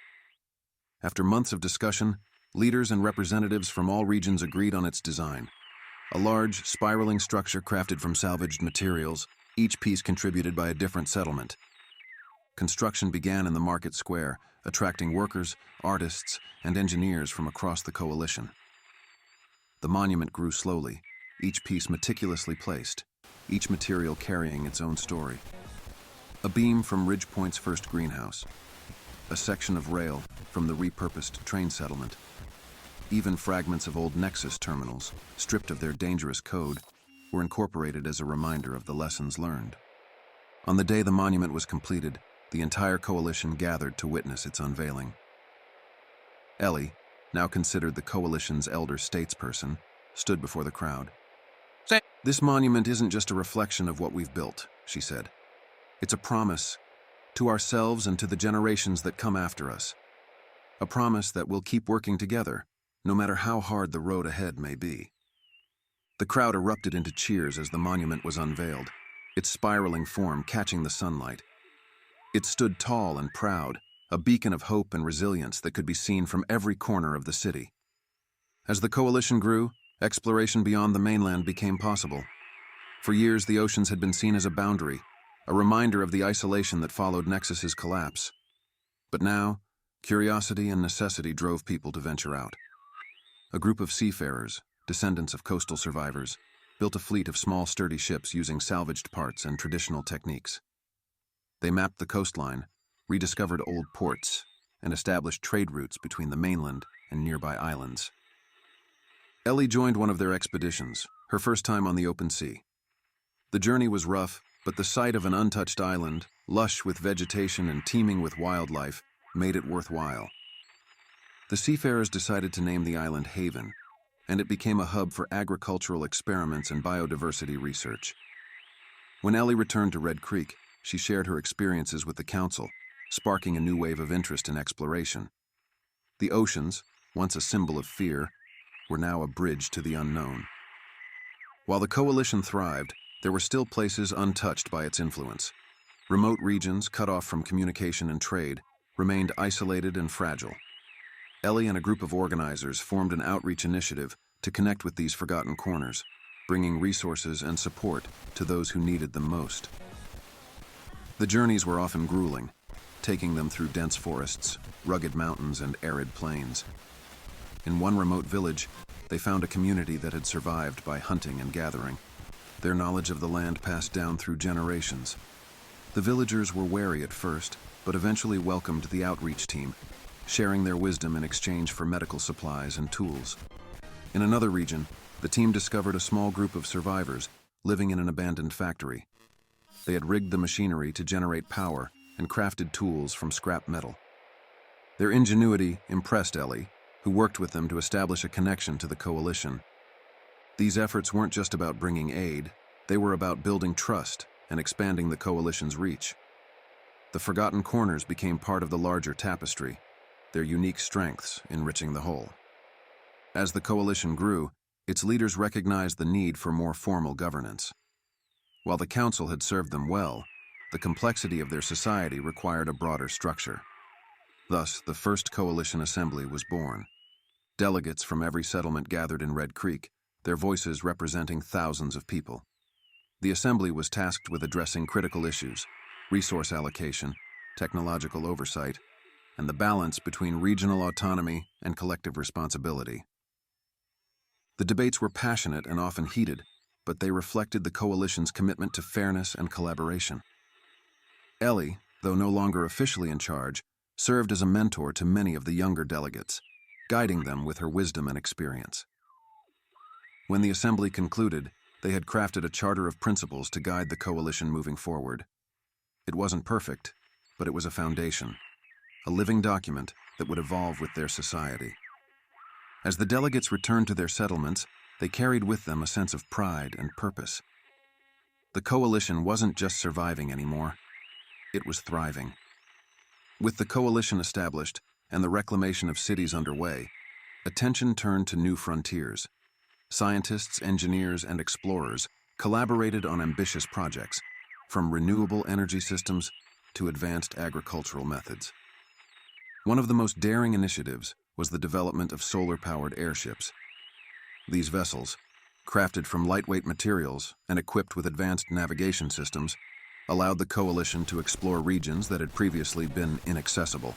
After months of discussion, leaders and representatives from all regions agreed on its design. A large, spiraling structure crafted from salvaged materials, each piece contributed by a different settlement. Construction began in the market square, attracting workers, artists, and engineers from across the coalition. The monument grew slowly, each piece meticulously placed, each material carrying its own story. A beam from Ridgepoint's first greenhouse, a section of rail from the repurposed train settlement. Even fragments of old Nexus terminals, stripped of their dangerous code, were incorporated as a reminder of the lessons learned. On the day the monument was completed, the entire coalition gathered to witness its unveiling. Ellie, now considered the coalition's elder statesperson, stood before the crowd. "This monument isn't just a reflection of what we've built," she said. "It's a promise to ourselves and to the generations that come after us. A promise that we'll keep working together, no matter how hard the road ahead may be." The crowd erupted into cheers as the monument was unveiled, its spiraling form catching the sunlight. It stood tall and proud, a beacon of hope and resilience that could be seen from every corner of the city. As the coalition grew, exploration beyond the mainland became possible. For years, the oceans had been seen as a boundary, a reminder of the isolation that followed Nexus's collapse. But now, curiosity and necessity drove people to venture out. A group of seafarers, descendants of coastal survivors, built a fleet of small, sturdy ships using salvaged parts and traditional techniques. They mapped the coastline, rediscovered old ports, and established trade routes between the mainland and nearby islands. Ellie joined one of their expeditions, her first time on the open sea. The journey was rough, but the sight of an untouched island, lush with vegetation and teeming with wildlife, made it worthwhile. The seafarers decided to name the island Haven, and it became a hub for agricultural experiments and biodiversity research. When Ellie returned to Red Creek, she shared her experiences with the council, sparking a new wave of interest in exploration. The oceans, once a symbol of fear, were now a bridge to the unknown. While the coalition thrived, there were still places untouched by its influence. Remote regions, cut off from communication and trade, remained isolated and fragile. Ellie and a group of organizers formed an outreach initiative to connect with these forgotten corners, bringing resources and support to those who needed them most. The journeys were often grueling, taking them through dense forests, rugged mountains, and arid plains. In one remote village, they found a community that had survived by hunting and gathering, their knowledge of the land passed down through generations. The villagers were wary at first, but eventually welcomed the outreach team, sharing their wisdom in exchange for medical supplies and tools. In another region, the team discovered a small group of survivors living in an abandoned factory. They had rigged the machinery to generate power and crafted tools from scrap metal. Their ingenuity impressed Ellie, who worked with them to establish a connection to the coalition. These efforts weren't just about bringing aid, they were about building trust and expanding the coalition's reach. The forgotten corners became part of the larger tapestry, their unique strengths enriching the whole. As the coalition grew, its leaders recognized the need for more formal governance. While the council had served them well, the complexity of their society required a broader structure. Thus, the first coalition assembly was born. Delegates from every settlement gathered in Red Creek, their voices representing thousands of people. The assembly was tasked with addressing critical issues, resource allocation, technological oversight, and the balance between regional autonomy and collective responsibility. The debates were passionate and often heated, but they reflected the coalition's commitment to fairness and collaboration. Ellie, though no longer officially in charge, served as a mentor to many of the younger delegates, guiding them with her wisdom and experience. When the assembly concluded, they had crafted a charter of principles to guide the coalition moving forward. It wasn't perfect, but it was a foundation, a living document that would evolve with their society. As the delegates returned to their settlements, they carried with them a sense of pride and purpose. The coalition wasn't just surviving anymore, it was thriving. With the coalition established and the reclamation of cities underway, attention turned to new frontiers. Scientists, engineers, and explorers collaborated on ambitious projects, from renewable energy systems to advanced agricultural methods. One of the most daring initiatives was the development of solar-powered airships. These vessels, crafted from lightweight materials and equipped with advanced navigation systems, allowed the coalition to explore regions that had previously been inaccessible.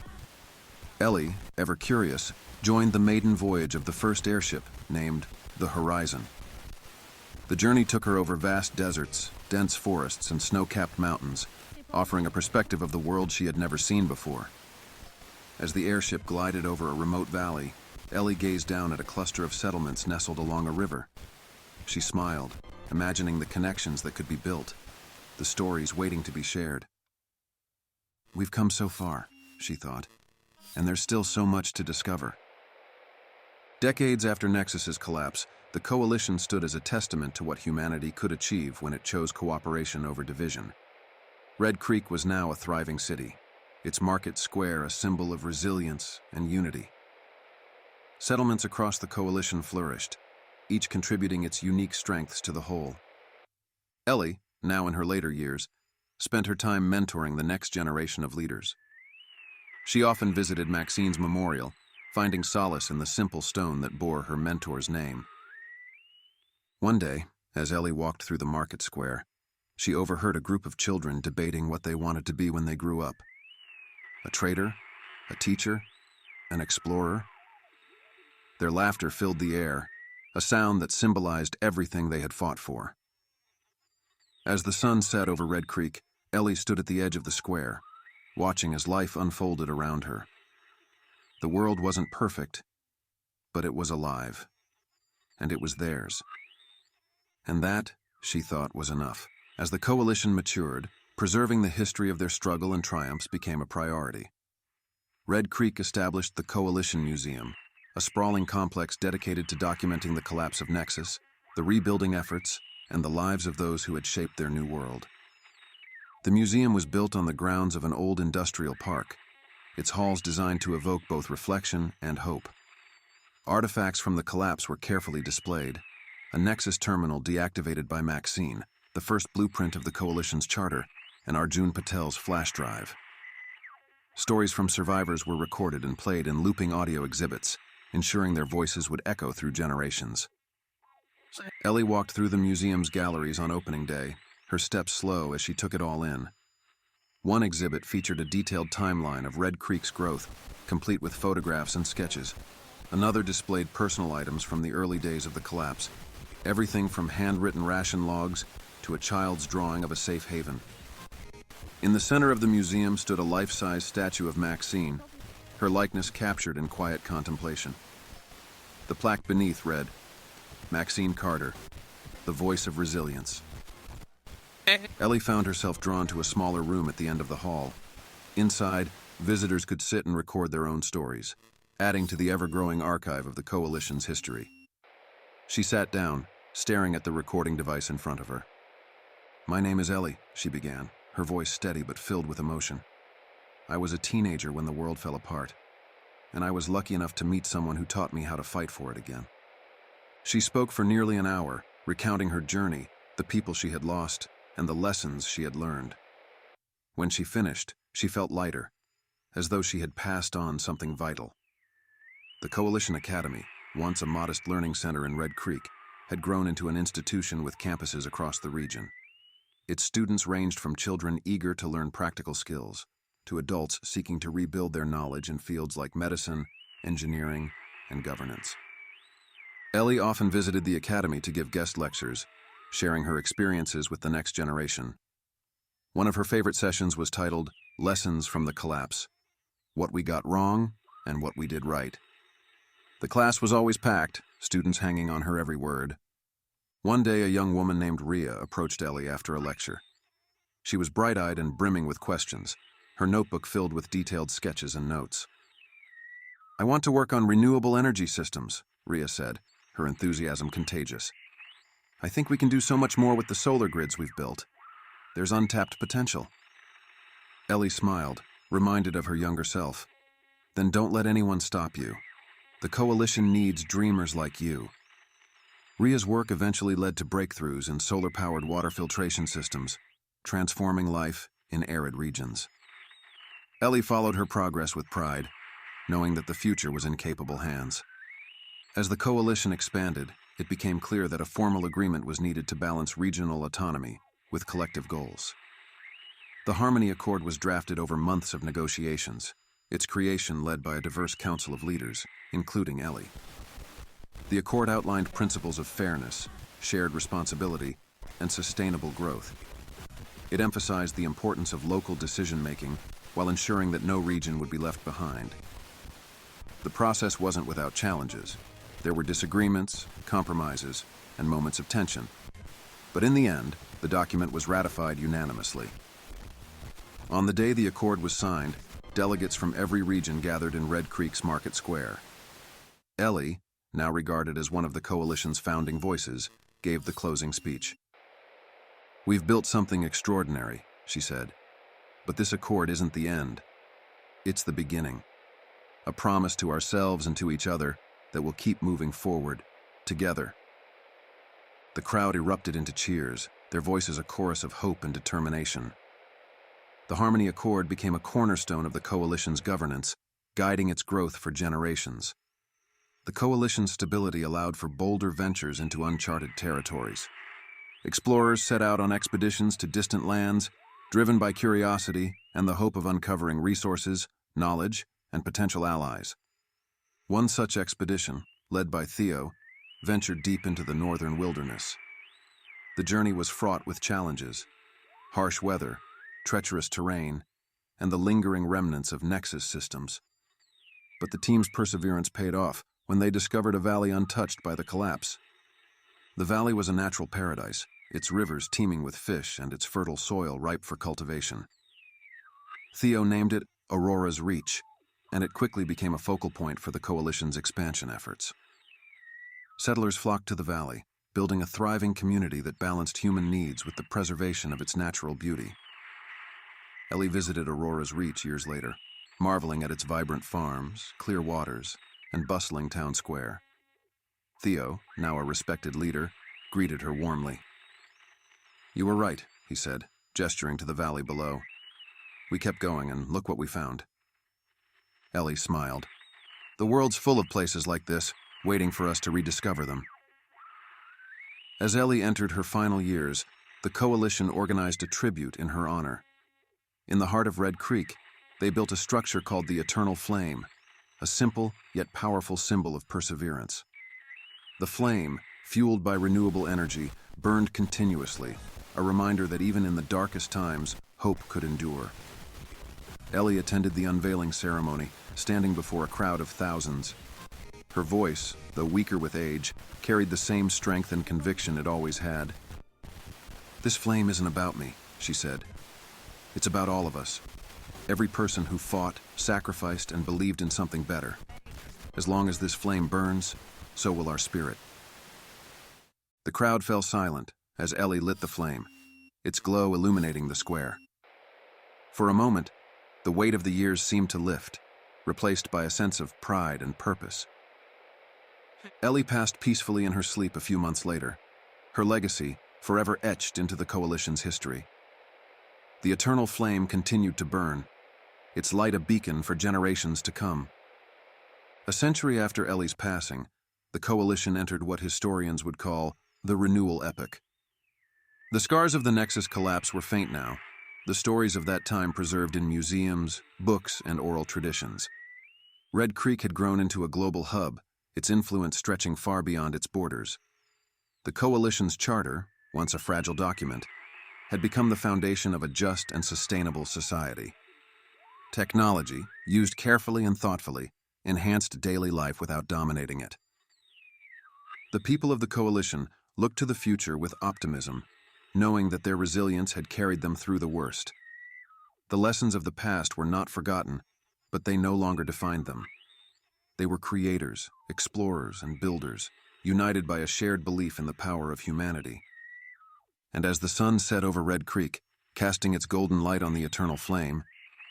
Ellie, ever curious, joined the maiden voyage of the first airship, named the Horizon. The journey took her over vast deserts, dense forests, and snow-capped mountains, offering a perspective of the world she had never seen before. As the airship glided over a remote valley, Ellie gazed down at a cluster of settlements nestled along a river. She smiled, imagining the connections that could be built, the stories waiting to be shared. "We've come so far," she thought, "and there's still so much to discover." Decades after Nexus's collapse, the coalition stood as a testament to what humanity could achieve when it chose cooperation over division. Red Creek was now a thriving city, its market square a symbol of resilience and unity. Settlements across the coalition flourished, each contributing its unique strengths to the whole. Ellie, now in her later years, spent her time mentoring the next generation of leaders. She often visited Maxine's memorial, finding solace in the simple stone that bore her mentor's name. One day, as Ellie walked through the market square, she overheard a group of children debating what they wanted to be when they grew up. A trader, a teacher, an explorer. Their laughter filled the air, a sound that symbolized everything they had fought for. As the sun set over Red Creek, Ellie stood at the edge of the square, watching as life unfolded around her. The world wasn't perfect, but it was alive, and it was theirs. And that, she thought, was enough. As the coalition matured, preserving the history of their struggle and triumphs became a priority. Red Creek established the Coalition Museum, a sprawling complex dedicated to documenting the collapse of Nexus, the rebuilding efforts, and the lives of those who had shaped their new world. The museum was built on the grounds of an old industrial park, its halls designed to evoke both reflection and hope. Artifacts from the collapse were carefully displayed. A Nexus terminal deactivated by Maxine, the first blueprint of the Coalition's charter, and Arjun Patel's flash drive. Stories from survivors were recorded and played in looping audio exhibits, ensuring their voices would echo through generations. Ellie walked through the museum's galleries on opening day, her steps slow as she took it all in. One exhibit featured a detailed timeline of Red Creek's growth, complete with photographs and sketches. Another displayed personal items from the early days of the collapse, everything from handwritten ration logs to a child's drawing of a safe haven. In the center of the museum stood a life-size statue of Maxine, her likeness captured in quiet contemplation. The plaque beneath read, "Maxine Carter, the voice of resilience." Ellie found herself drawn to a smaller room at the end of the hall. Inside, visitors could sit and record their own stories, adding to the ever-growing archive of the Coalition's history. She sat down, staring at the recording device in front of her. "My name is Ellie," she began, her voice steady but filled with emotion. "I was a teenager when the world fell apart, and I was lucky enough to meet someone who taught me how to fight for it again." She spoke for nearly an hour, recounting her journey, the people she had lost, and the lessons she had learned. When she finished, she felt lighter, as though she had passed on something vital. The Coalition Academy, once a modest learning center in Red Creek, had grown into an institution with campuses across the region. Its students ranged from children eager to learn practical skills to adults seeking to rebuild their knowledge in fields like medicine, engineering, and governance. Ellie often visited the academy to give guest lectures, sharing her experiences with the next generation. One of her favorite sessions was titled "Lessons from the Collapse: What We Got Wrong and What We Did Right." The class was always packed, students hanging on her every word. One day, a young woman named Rhea approached Ellie after a lecture. She was bright-eyed and brimming with questions, her notebook filled with detailed sketches and notes. "I want to work on renewable energy systems," Rhea said, her enthusiasm contagious. "I think we can do so much more with the solar grids we've built. There's untapped potential." Ellie smiled, reminded of her younger self. "Then don't let anyone stop you. The Coalition needs dreamers like you." Rhea's work eventually led to breakthroughs in solar-powered water filtration systems, transforming life in arid regions. Ellie followed her progress with pride, knowing that the future was in capable hands. As the Coalition expanded, it became clear that a formal agreement was needed to balance regional autonomy with collective goals. The Harmony Accord was drafted over months of negotiations, its creation led by a diverse council of leaders, including Ellie. The Accord outlined principles of fairness, shared responsibility, and sustainable growth. It emphasized the importance of local decision-making while ensuring that no region would be left behind. The process wasn't without challenges. There were disagreements, compromises, and moments of tension. But in the end, the document was ratified unanimously. On the day the accord was signed, delegates from every region gathered in Red Creek's Market Square. Ellie, now regarded as one of the Coalition's founding voices, gave the closing speech. "We've built something extraordinary," she said. "But this accord isn't the end. It's the beginning. A promise to ourselves and to each other that we'll keep moving forward, together." The crowd erupted into cheers, their voices a chorus of hope and determination. The Harmony Accord became a cornerstone of the Coalition's governance, guiding its growth for generations. The Coalition's stability allowed for bolder ventures into uncharted territories. Explorers set out on expeditions to distant lands, driven by curiosity and the hope of uncovering resources, knowledge, and potential allies. One such expedition, led by Theo, ventured deep into the northern wilderness. The journey was fraught with challenges: harsh weather, treacherous terrain, and the lingering remnants of Nexus systems. But the team's perseverance paid off when they discovered a valley untouched by the collapse. The valley was a natural paradise, its rivers teeming with fish and its fertile soil ripe for cultivation. Theo named it Aurora's Reach, and it quickly became a focal point for the Coalition's expansion efforts. Settlers flocked to the valley, building a thriving community that balanced human needs with the preservation of its natural beauty. Ellie visited Aurora's Reach years later, marveling at its vibrant farms, clear waters, and bustling town square. Theo, now a respected leader, greeted her warmly. "You were right," he said, gesturing to the valley below. "We kept going, and look what we found. Ellie smiled. "The world's full of places like this, waiting for us to rediscover them." As Ellie entered her final years, the Coalition organized a tribute in her honor. In the heart of Red Creek, they built a structure called the Eternal Flame, a simple yet powerful symbol of perseverance. The flame, fueled by renewable energy, burned continuously, a reminder that even in the darkest times, hope could endure. Ellie attended the unveiling ceremony, standing before a crowd of thousands. Her voice, though weaker with age, carried the same strength and conviction it always had. "This flame isn't about me," she said. "It's about all of us. Every person who fought, sacrificed, and believed in something better. As long as this flame burns, so will our spirit." The crowd fell silent as Ellie lit the flame, its glow illuminating the square. For a moment, the weight of the years seemed to lift, replaced by a sense of pride and purpose. Ellie passed peacefully in her sleep a few months later, her legacy forever etched into the Coalition's history. The eternal flame continued to burn, its light a beacon for generations to come. A century after Ellie's passing, the Coalition entered what historians would call the renewal epoch. The scars of the Nexus collapse were faint now, the stories of that time preserved in museums, books, and oral traditions. Red Creek had grown into a global hub, its influence stretching far beyond its borders. The Coalition's charter, once a fragile document, had become the foundation of a just and sustainable society. Technology, used carefully and thoughtfully, enhanced daily life without dominating it. The people of the Coalition looked to the future with optimism, knowing that their resilience had carried them through the worst. The lessons of the past were not forgotten, but they no longer defined them. They were creators, explorers, and builders, united by a shared belief in the power of humanity. And as the sun set over Red Creek, casting its golden light on the eternal flame,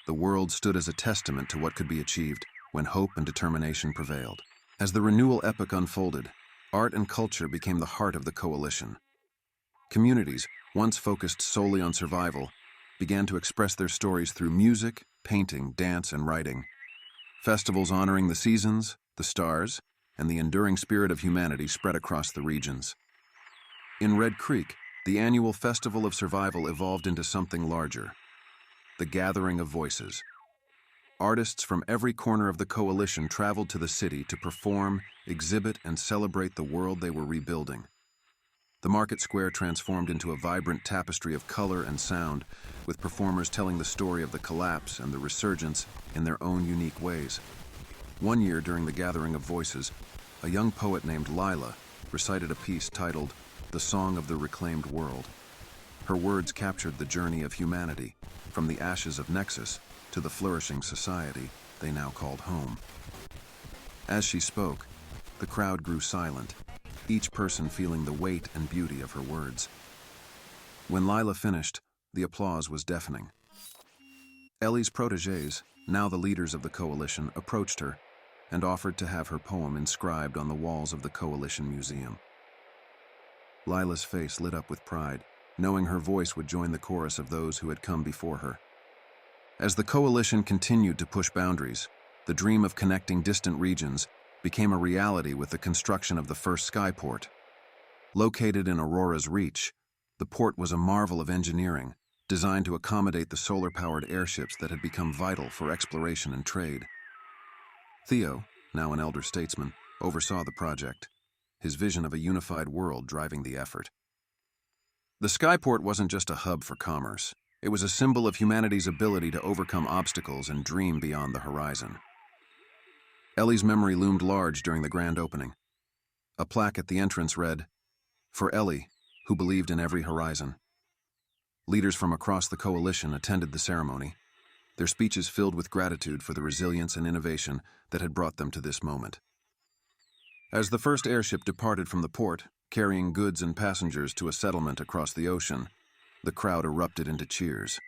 the world stood as a testament to what could be achieved when hope and determination prevailed. As the renewal epoch unfolded, art and culture became the heart of the Coalition. Communities, once focused solely on survival, began to express their stories through music, painting, dance, and writing. Festivals honoring the seasons, the stars, and the enduring spirit of humanity spread across the regions. In Red Creek, the annual Festival of Survival evolved into something larger, the Gathering of Voices. Artists from every corner of the Coalition traveled to the city to perform, exhibit, and celebrate the world they were rebuilding. The market square transformed into a vibrant tapestry of color and sound, with performers telling the story of the collapse and the resurgence in their own unique ways. One year during the Gathering of Voices, a young poet named Lila recited a piece titled "The Song of the Reclaimed World." Her words captured the journey of humanity, from the ashes of Nexus to the flourishing society they now called home. As she spoke, the crowd grew silent, each person feeling the weight and beauty of her words. When Lila finished, the applause was deafening. Ellie's protégés, now the leaders of the Coalition, approached her and offered to have her poem inscribed on the walls of the Coalition Museum. Lila's face lit up with pride, knowing her voice would join the chorus of those who had come before her. As the Coalition continued to push boundaries, the dream of connecting distant regions became a reality with the construction of the first skyport. Located in Aurora's Reach, the port was a marvel of engineering, designed to accommodate the solar-powered airships that had become vital for exploration and trade. Theo, now an elder statesman, oversaw the project, his vision of a unified world driving the effort. The skyport wasn't just a hub for commerce. It was a symbol of humanity's ability to overcome obstacles and dream beyond the horizon. Ellie's memory loomed large during the grand opening. A plaque at the entrance read, "For Ellie, who believed in every horizon." Leaders from across the Coalition attended the ceremony, their speeches filled with gratitude for the resilience and innovation that had brought them to this moment. As the first airship departed from the port, carrying goods and passengers to a settlement across the ocean, the crowd erupted into cheers.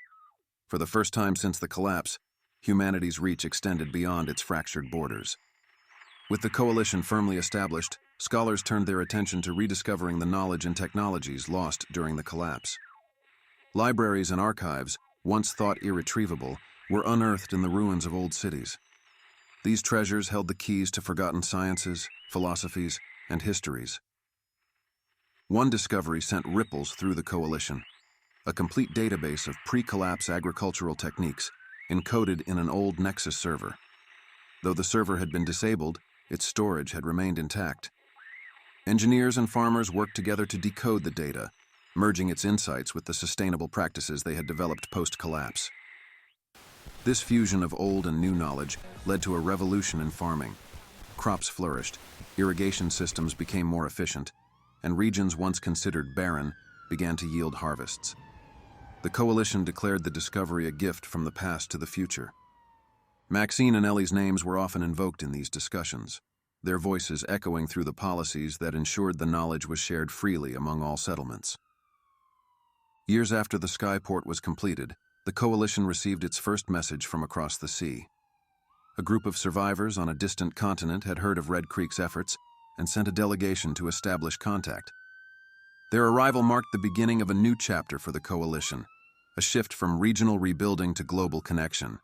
For the first time since the collapse, humanity's reach extended beyond its fractured borders. With the Coalition firmly established, scholars turned their attention to rediscovering the knowledge and technologies lost during the collapse. Libraries and archives, once thought irretrievable, were unearthed in the ruins of old cities. These treasures held the keys to forgotten sciences, philosophies, and histories. One discovery sent ripples through the coalition: a complete database of pre-collapse agricultural techniques encoded in an old Nexus server. Though the server had been disabled, its storage had remained intact. Engineers and farmers worked together to decode the data, merging its insights with the sustainable practices they had developed post-collapse. This fusion of old and new knowledge led to a revolution in farming. Crops flourished, irrigation systems became more efficient, and regions once considered barren began to yield harvests. The coalition declared the discovery a gift from the past to the future. Maxine and Ellie's names were often invoked in these discussions, their voices echoing through the policies that ensured the knowledge was shared freely among all settlements. Years after the skyport was completed, the coalition received its first message from across the sea. A group of survivors on a distant continent had heard of Red Creek's efforts and sent a delegation to establish contact. Their arrival marked the beginning of a new chapter for the coalition, a shift from regional rebuilding to global connection.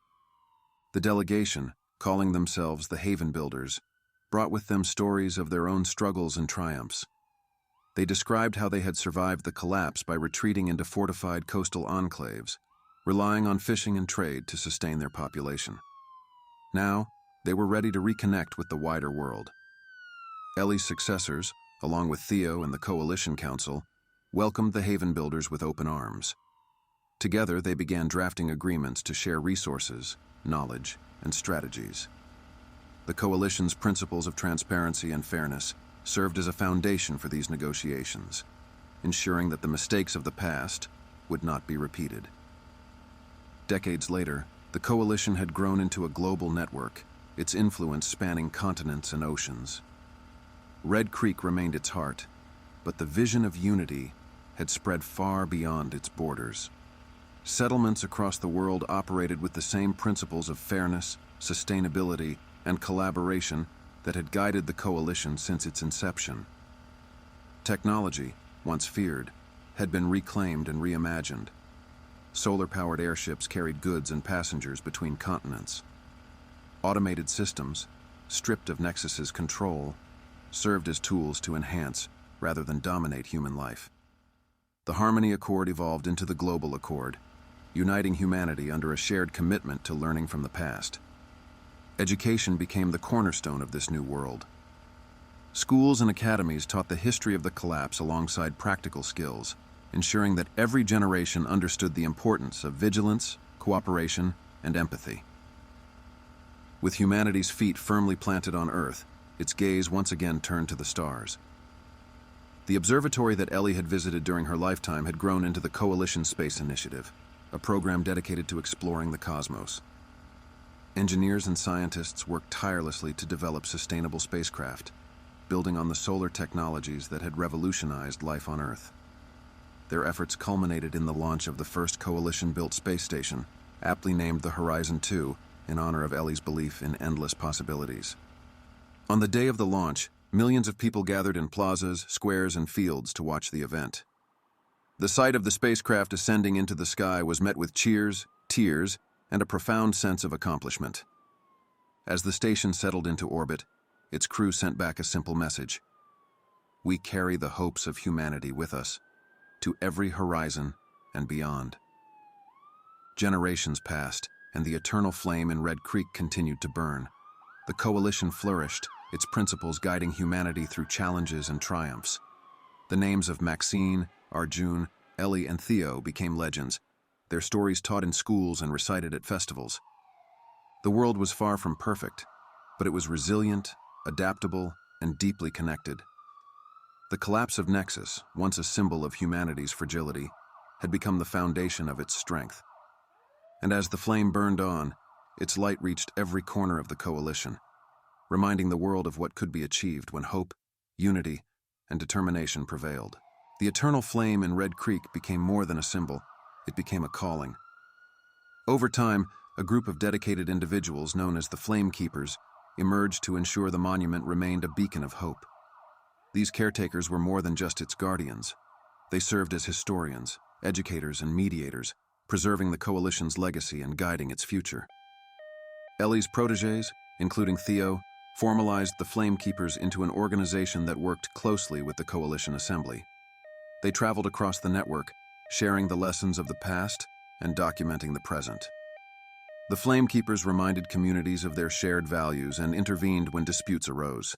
The delegation, calling themselves the Haven Builders, brought with them stories of their own struggles and triumphs. They described how they had survived the collapse by retreating into fortified coastal enclaves, relying on fishing and trade to sustain their population. Now, they were ready to reconnect with the wider world. Ellie's successors, along with Theo and the Coalition Council, welcomed the Haven Builders with open arms. Together, they began drafting agreements to share resources, knowledge, and strategies. The Coalition's principles of transparency and fairness served as a foundation for these negotiations, ensuring that the mistakes of the past would not be repeated. Decades later, the Coalition had grown into a global network, its influence spanning continents and oceans. Red Creek remained its heart, but the vision of unity had spread far beyond its borders. Settlements across the world operated with the same principles of fairness, sustainability, and collaboration that had guided the coalition since its inception. Technology, once feared, had been reclaimed and reimagined. Solar-powered airships carried goods and passengers between continents. Automated systems, stripped of Nexus's control, served as tools to enhance rather than dominate human life. The Harmony Accord evolved into the Global Accord, uniting humanity under a shared commitment to learning from the past. Education became the cornerstone of this new world. Schools and academies taught the history of the collapse alongside practical skills, ensuring that every generation understood the importance of vigilance, cooperation, and empathy. With humanity's feet firmly planted on Earth, its gaze once again turned to the stars. The observatory that Ellie had visited during her lifetime had grown into the Coalition Space Initiative, a program dedicated to exploring the cosmos. Engineers and scientists worked tirelessly to develop sustainable spacecraft, building on the solar technologies that had revolutionized life on Earth. Their efforts culminated in the launch of the first Coalition-built space station, aptly named the Horizon 2, in honor of Ellie's belief in endless possibilities. On the day of the launch, millions of people gathered in plazas, squares, and fields to watch the event. The sight of the spacecraft ascending into the sky was met with cheers, tears, and a profound sense of accomplishment. As the station settled into orbit, its crew sent back a simple message: "We carry the hopes of humanity with us, to every horizon and beyond." Generations passed, and the eternal flame in Red Creek continued to burn. The Coalition flourished, its principles guiding humanity through challenges and triumphs. The names of Maxine, Arjun, Ellie, and Theo became legends, their stories taught in schools and recited at festivals. The world was far from perfect, but it was resilient, adaptable, and deeply connected. The collapse of Nexus, once a symbol of humanity's fragility, had become the foundation of its strength. And as the flame burned on, its light reached every corner of the Coalition, reminding the world of what could be achieved when hope, unity, and determination prevailed. The eternal flame in Red Creek became more than a symbol, it became a calling. Over time, a group of dedicated individuals known as the Flame Keepers emerged to ensure the monument remained a beacon of hope. These caretakers were more than just its guardians. They served as historians, educators, and mediators, preserving the Coalition's legacy and guiding its future. Ellie's protégés, including Theo, formalized the Flamekeepers into an organization that worked closely with the Coalition Assembly. They traveled across the network, sharing the lessons of the past and documenting the present. The Flamekeepers reminded communities of their shared values and intervened when disputes arose,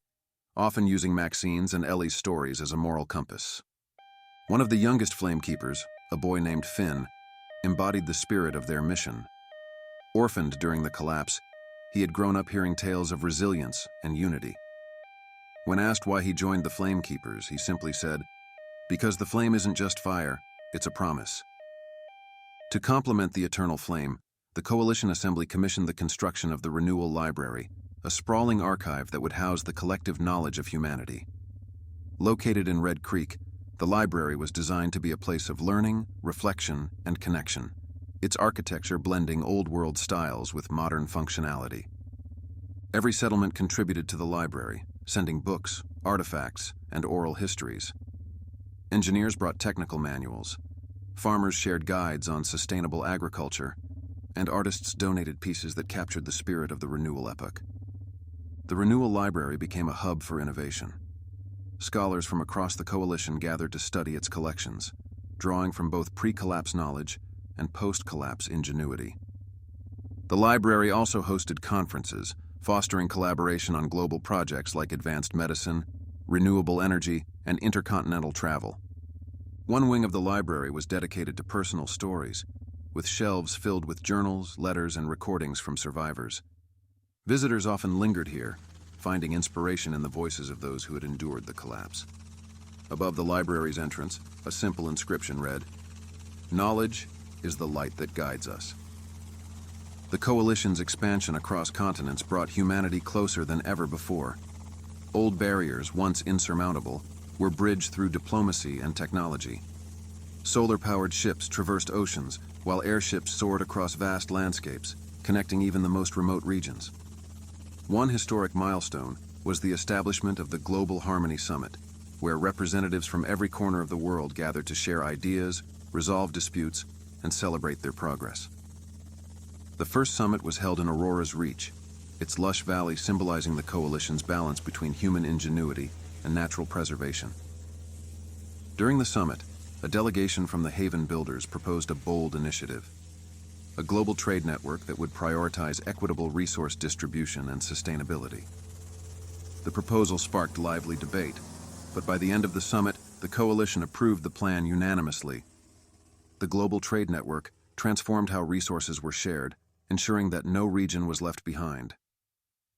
often using Maxine's and Ellie's stories as a moral compass. One of the youngest Flamekeepers, a boy named Finn, embodied the spirit of their mission. Orphaned during the collapse, he had grown up hearing tales of resilience and unity. When asked why he joined the Flamekeepers, he simply said, "Because the flame isn't just fire, it's a promise." To complement the eternal flame, the Coalition Assembly commissioned the construction of the Renewal Library, a sprawling archive that would house the collective knowledge of humanity. Located in Red Creek, the library was designed to be a place of learning, reflection, and connection, its architecture blending old-world styles with modern functionality. Every settlement contributed to the library, sending books, artifacts, and oral histories. Engineers brought technical manuals, farmers shared guides on sustainable agriculture, and artists donated pieces that captured the spirit of the renewal epoch. The Renewal Library became a hub for innovation. Scholars from across the Coalition gathered to study its collections, drawing from both pre-collapse knowledge and post-collapse ingenuity. The library also hosted conferences, fostering collaboration on global projects like advanced medicine, renewable energy, and intercontinental travel. One wing of the library was dedicated to personal stories, with shelves filled with journals, letters, and recordings from survivors. Visitors often lingered here, finding inspiration in the voices of those who had endured the collapse. Above the library's entrance, a simple inscription read, "Knowledge is the light that guides us." The Coalition's expansion across continents brought humanity closer than ever before. Old barriers, once insurmountable, were bridged through diplomacy and technology. Solar-powered ships traversed oceans, while airships soared across vast landscapes, connecting even the most remote regions. One historic milestone was the establishment of the Global Harmony Summit, where representatives from every corner of the world gathered to share ideas, resolve disputes, and celebrate their progress. The first summit was held in Aurora's Reach, its lush valley symbolizing the Coalition's balance between human ingenuity and natural preservation. During the summit, a delegation from the Haven Builders proposed a bold initiative, a global trade network that would prioritize equitable resource distribution and sustainability. The proposal sparked lively debate, but by the end of the summit, the Coalition approved the plan unanimously. The global trade network transformed how resources were shared, ensuring that no region was left behind.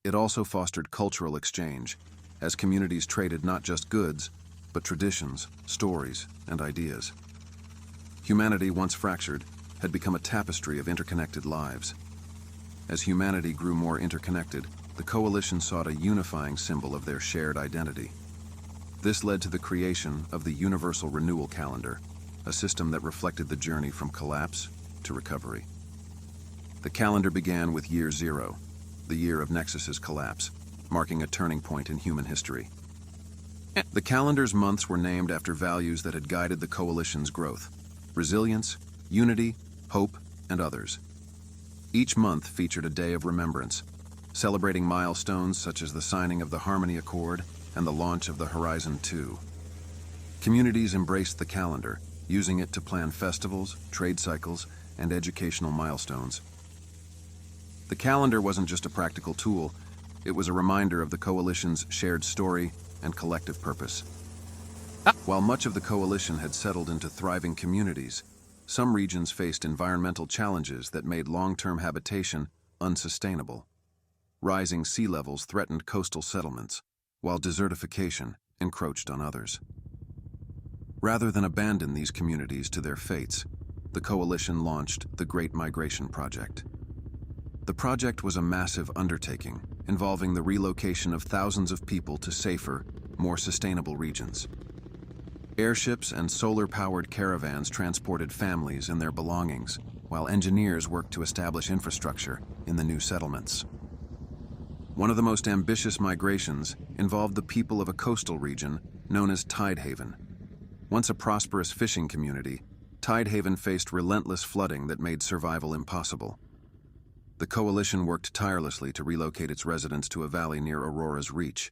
It also fostered cultural exchange, as communities traded not just goods, but traditions, stories, and ideas. Humanity, once fractured, had become a tapestry of interconnected lives. As humanity grew more interconnected, the Coalition sought a unifying symbol of their shared identity. This led to the creation of the Universal Renewal Calendar, a system that reflected the journey from collapse to recovery. The calendar began with Year Zero, the year of Nexus's collapse, marking a turning point in human history. The calendar's months were named after values that had guided the Coalition's growth: resilience, unity, hope, and others. Each month featured a day of remembrance, celebrating milestones such as the signing of the Harmony Accord and the launch of the Horizon 2. Communities embraced the calendar, using it to plan festivals, trade cycles, and educational milestones. The calendar wasn't just a practical tool, it was a reminder of the Coalition's shared story and collective purpose. While much of the Coalition had settled into thriving communities, some regions faced environmental challenges that made long-term habitation unsustainable. Rising sea levels threatened coastal settlements, while desertification encroached on others. Rather than abandon these communities to their fates, the Coalition launched the Great Migration Project. The project was a massive undertaking, involving the relocation of thousands of people to safer, more sustainable regions. Airships and solar-powered caravans transported families and their belongings, while engineers worked to establish infrastructure in the new settlements. One of the most ambitious migrations involved the people of a coastal region known as Tidehaven. Once a prosperous fishing community, Tidehaven faced relentless flooding that made survival impossible. The coalition worked tirelessly to relocate its residents to a valley near Aurora's Reach,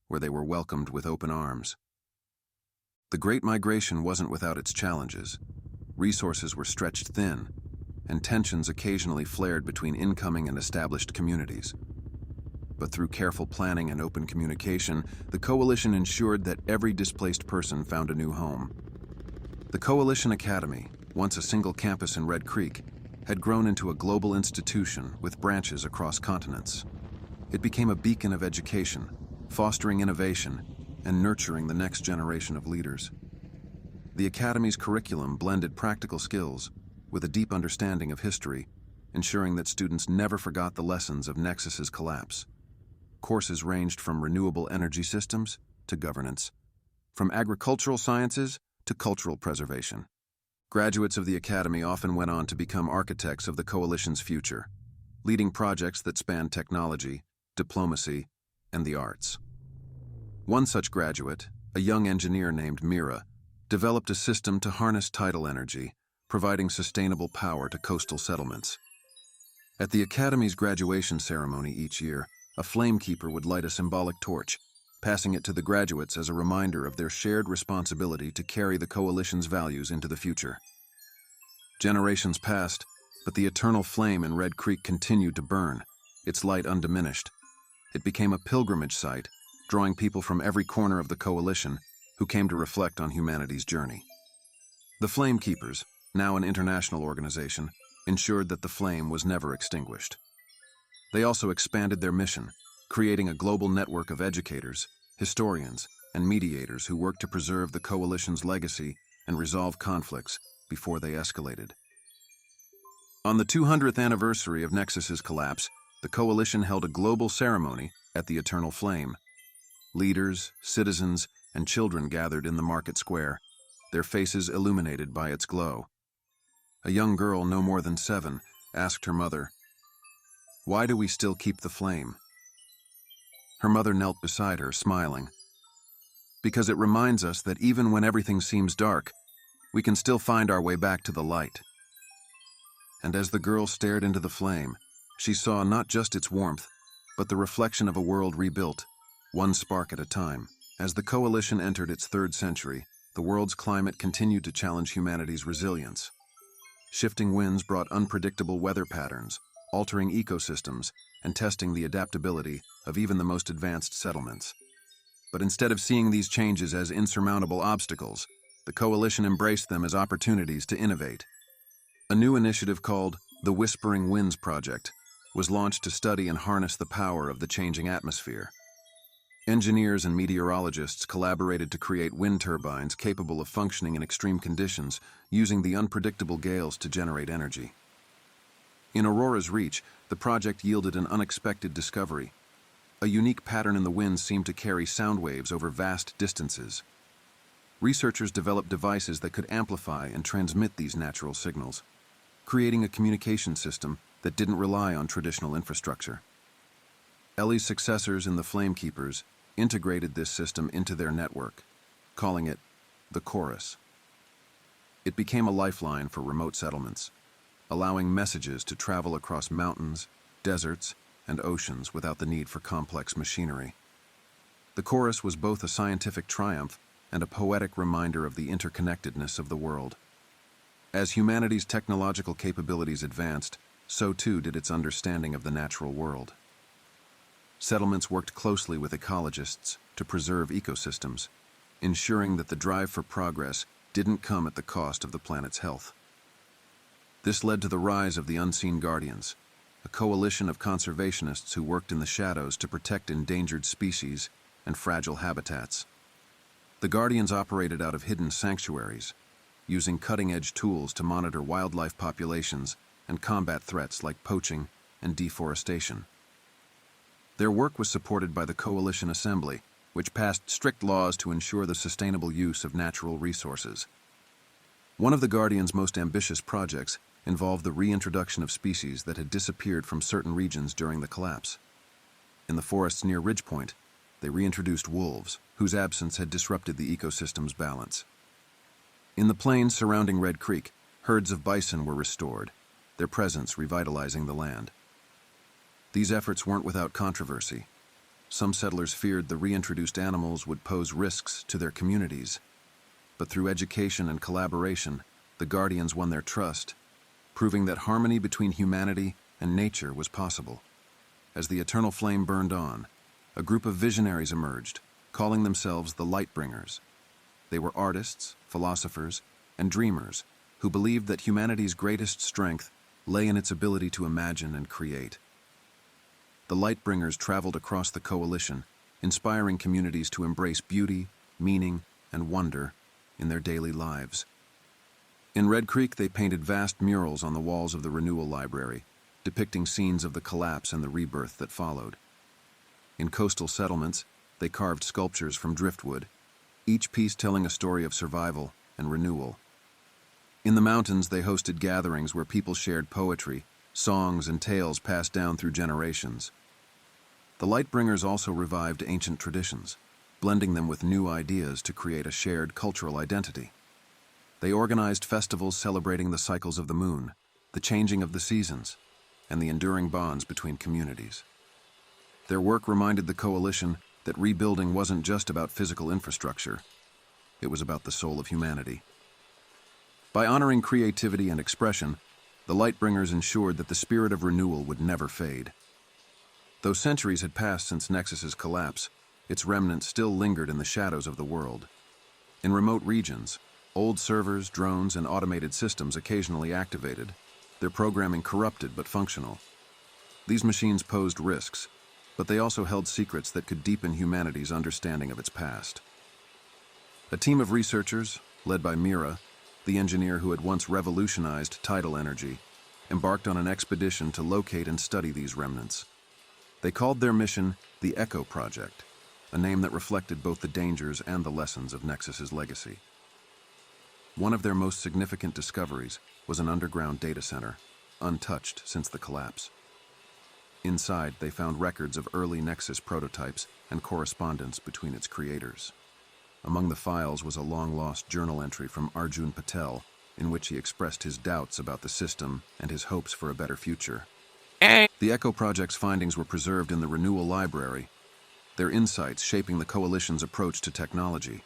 where they were welcomed with open arms. The Great Migration wasn't without its challenges. Resources were stretched thin, and tensions occasionally flared between incoming and established communities. But through careful planning and open communication, the coalition ensured that every displaced person found a new home. The Coalition Academy, once a single campus in Red Creek, had grown into a global institution with branches across continents. It became a beacon of education, fostering innovation, and nurturing the next generation of leaders. The Academy's curriculum blended practical skills with a deep understanding of history, ensuring that students never forgot the lessons of Nexus's collapse. Courses ranged from renewable energy systems to governance, from agricultural sciences to cultural preservation. Graduates of the Academy often went on to become architects of the Coalition's future, leading projects that spanned technology, diplomacy, and the arts. One such graduate, a young engineer named Mira, developed a system to harness tidal energy, providing sustainable power to coastal settlements. At the Academy's graduation ceremony each year, a flamekeeper would light a symbolic torch, passing it to the graduates as a reminder of their shared responsibility to carry the Coalition's values into the future. Generations passed, but the eternal flame in Red Creek continued to burn, its light undiminished. It became a pilgrimage site, drawing people from every corner of the Coalition who came to reflect on humanity's journey. The Flamekeepers, now an international organization, ensured that the flame was never extinguished. They also expanded their mission, creating a global network of educators, historians, and mediators who worked to preserve the Coalition's legacy and resolve conflicts before they escalated. On the 200th anniversary of Nexus's collapse, the Coalition held a global ceremony at the Eternal Flame. Leaders, citizens, and children gathered in the market square, their faces illuminated by its glow. A young girl no more than 7 asked her mother, "Why do we still keep the flame?" Her mother knelt beside her, smiling. "Because it reminds us that even when everything seems dark, we can still find our way back to the light." And as the girl stared into the flame, she saw not just its warmth, but the reflection of a world rebuilt, one spark at a time. As the Coalition entered its 3rd century, the world's climate continued to challenge humanity's resilience. Shifting winds brought unpredictable weather patterns, altering ecosystems, and testing the adaptability of even the most advanced settlements. But instead of seeing these changes as insurmountable obstacles, the Coalition embraced them as opportunities to innovate. A new initiative called the Whispering Winds Project was launched to study and harness the power of the changing atmosphere. Engineers and meteorologists collaborated to create wind turbines capable of functioning in extreme conditions, using the unpredictable gales to generate energy. In Aurora's Reach, the project yielded an unexpected discovery. A unique pattern in the winds seemed to carry sound waves over vast distances. Researchers developed devices that could amplify and transmit these natural signals, creating a communication system that didn't rely on traditional infrastructure. Ellie's successors in the Flamekeepers integrated this system into their network, calling it the Chorus. It became a lifeline for remote settlements, allowing messages to travel across mountains, deserts, and oceans without the need for complex machinery. The Chorus was both a scientific triumph and a poetic reminder of the interconnectedness of the world. As humanity's technological capabilities advanced, so too did its understanding of the natural world. Settlements worked closely with ecologists to preserve ecosystems, ensuring that the drive for progress didn't come at the cost of the planet's health. This led to the rise of the Unseen Guardians, a coalition of conservationists who worked in the shadows to protect endangered species and fragile habitats. The Guardians operated out of hidden sanctuaries, using cutting-edge tools to monitor wildlife populations and combat threats like poaching and deforestation. Their work was supported by the Coalition Assembly, which passed strict laws to ensure the sustainable use of natural resources. One of the Guardians' most ambitious projects involved the reintroduction of species that had disappeared from certain regions during the collapse. In the forests near Ridgepoint, they reintroduced wolves, whose absence had disrupted the ecosystem's balance. In the plains surrounding Red Creek, herds of bison were restored, their presence revitalizing the land. These efforts weren't without controversy. Some settlers feared the reintroduced animals would pose risks to their communities. But through education and collaboration, the Guardians won their trust, proving that harmony between humanity and nature was possible. As the eternal flame burned on, a group of visionaries emerged, calling themselves the Lightbringers. They were artists, philosophers, and dreamers who believed that humanity's greatest strength lay in its ability to imagine and create. The Lightbringers traveled across the coalition, inspiring communities to embrace beauty, meaning, and wonder in their daily lives. In Red Creek, they painted vast murals on the walls of the Renewal Library, depicting scenes of the collapse and the rebirth that followed. In coastal settlements, they carved sculptures from driftwood, each piece telling a story of survival and renewal. In the mountains, they hosted gatherings where people shared poetry, songs, and tales passed down through generations. The Lightbringers also revived ancient traditions, blending them with new ideas to create a shared cultural identity. They organized festivals celebrating the cycles of the moon, the changing of the seasons, and the enduring bonds between communities. Their work reminded the coalition that rebuilding wasn't just about physical infrastructure, it was about the soul of humanity. By honoring creativity and expression, the Lightbringers ensured that the spirit of renewal would never fade. Though centuries had passed since Nexus's collapse, its remnants still lingered in the shadows of the world. In remote regions, old servers, drones, and automated systems occasionally activated, their programming corrupted but functional. These machines posed risks, but they also held secrets that could deepen humanity's understanding of its past. A team of researchers, led by Mira, the engineer who had once revolutionized tidal energy, embarked on an expedition to locate and study these remnants. They called their mission the Echo Project, a name that reflected both the dangers and the lessons of Nexus's legacy. One of their most significant discoveries was an underground data center, untouched since the collapse. Inside, they found records of early Nexus prototypes and correspondence between its creators. Among the files was a long-lost journal entry from Arjun Patel, in which he expressed his doubts about the system and his hopes for a better future. The Echo Project's findings were preserved in the Renewal Library, their insights shaping the Coalition's approach to technology.